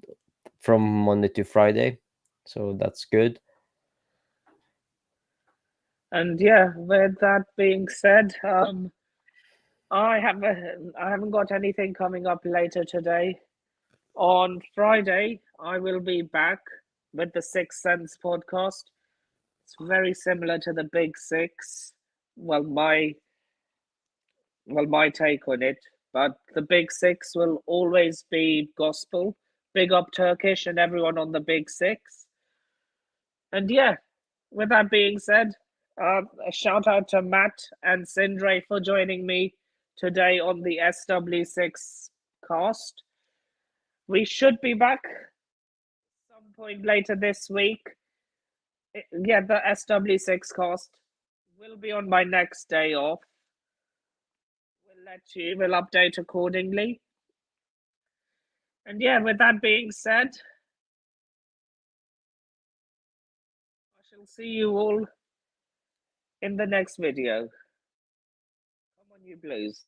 from Monday to Friday, so that's good. And yeah, with that being said, I haven't got anything coming up later today. On Friday, I will be back with the Sixth Sense podcast. It's very similar to the Big Six. Well, my take on it, but the Big Six will always be gospel. Big up Turkish and everyone on the Big Six. And yeah, with that being said, a shout out to Matt and Sindre for joining me today on the SW6 Cast. We should be back some point later this week. Yeah, the SW6 Cast will be on my next day off. We'll update accordingly. And yeah, with that being said, I shall see you all in the next video. Come on, you Blues.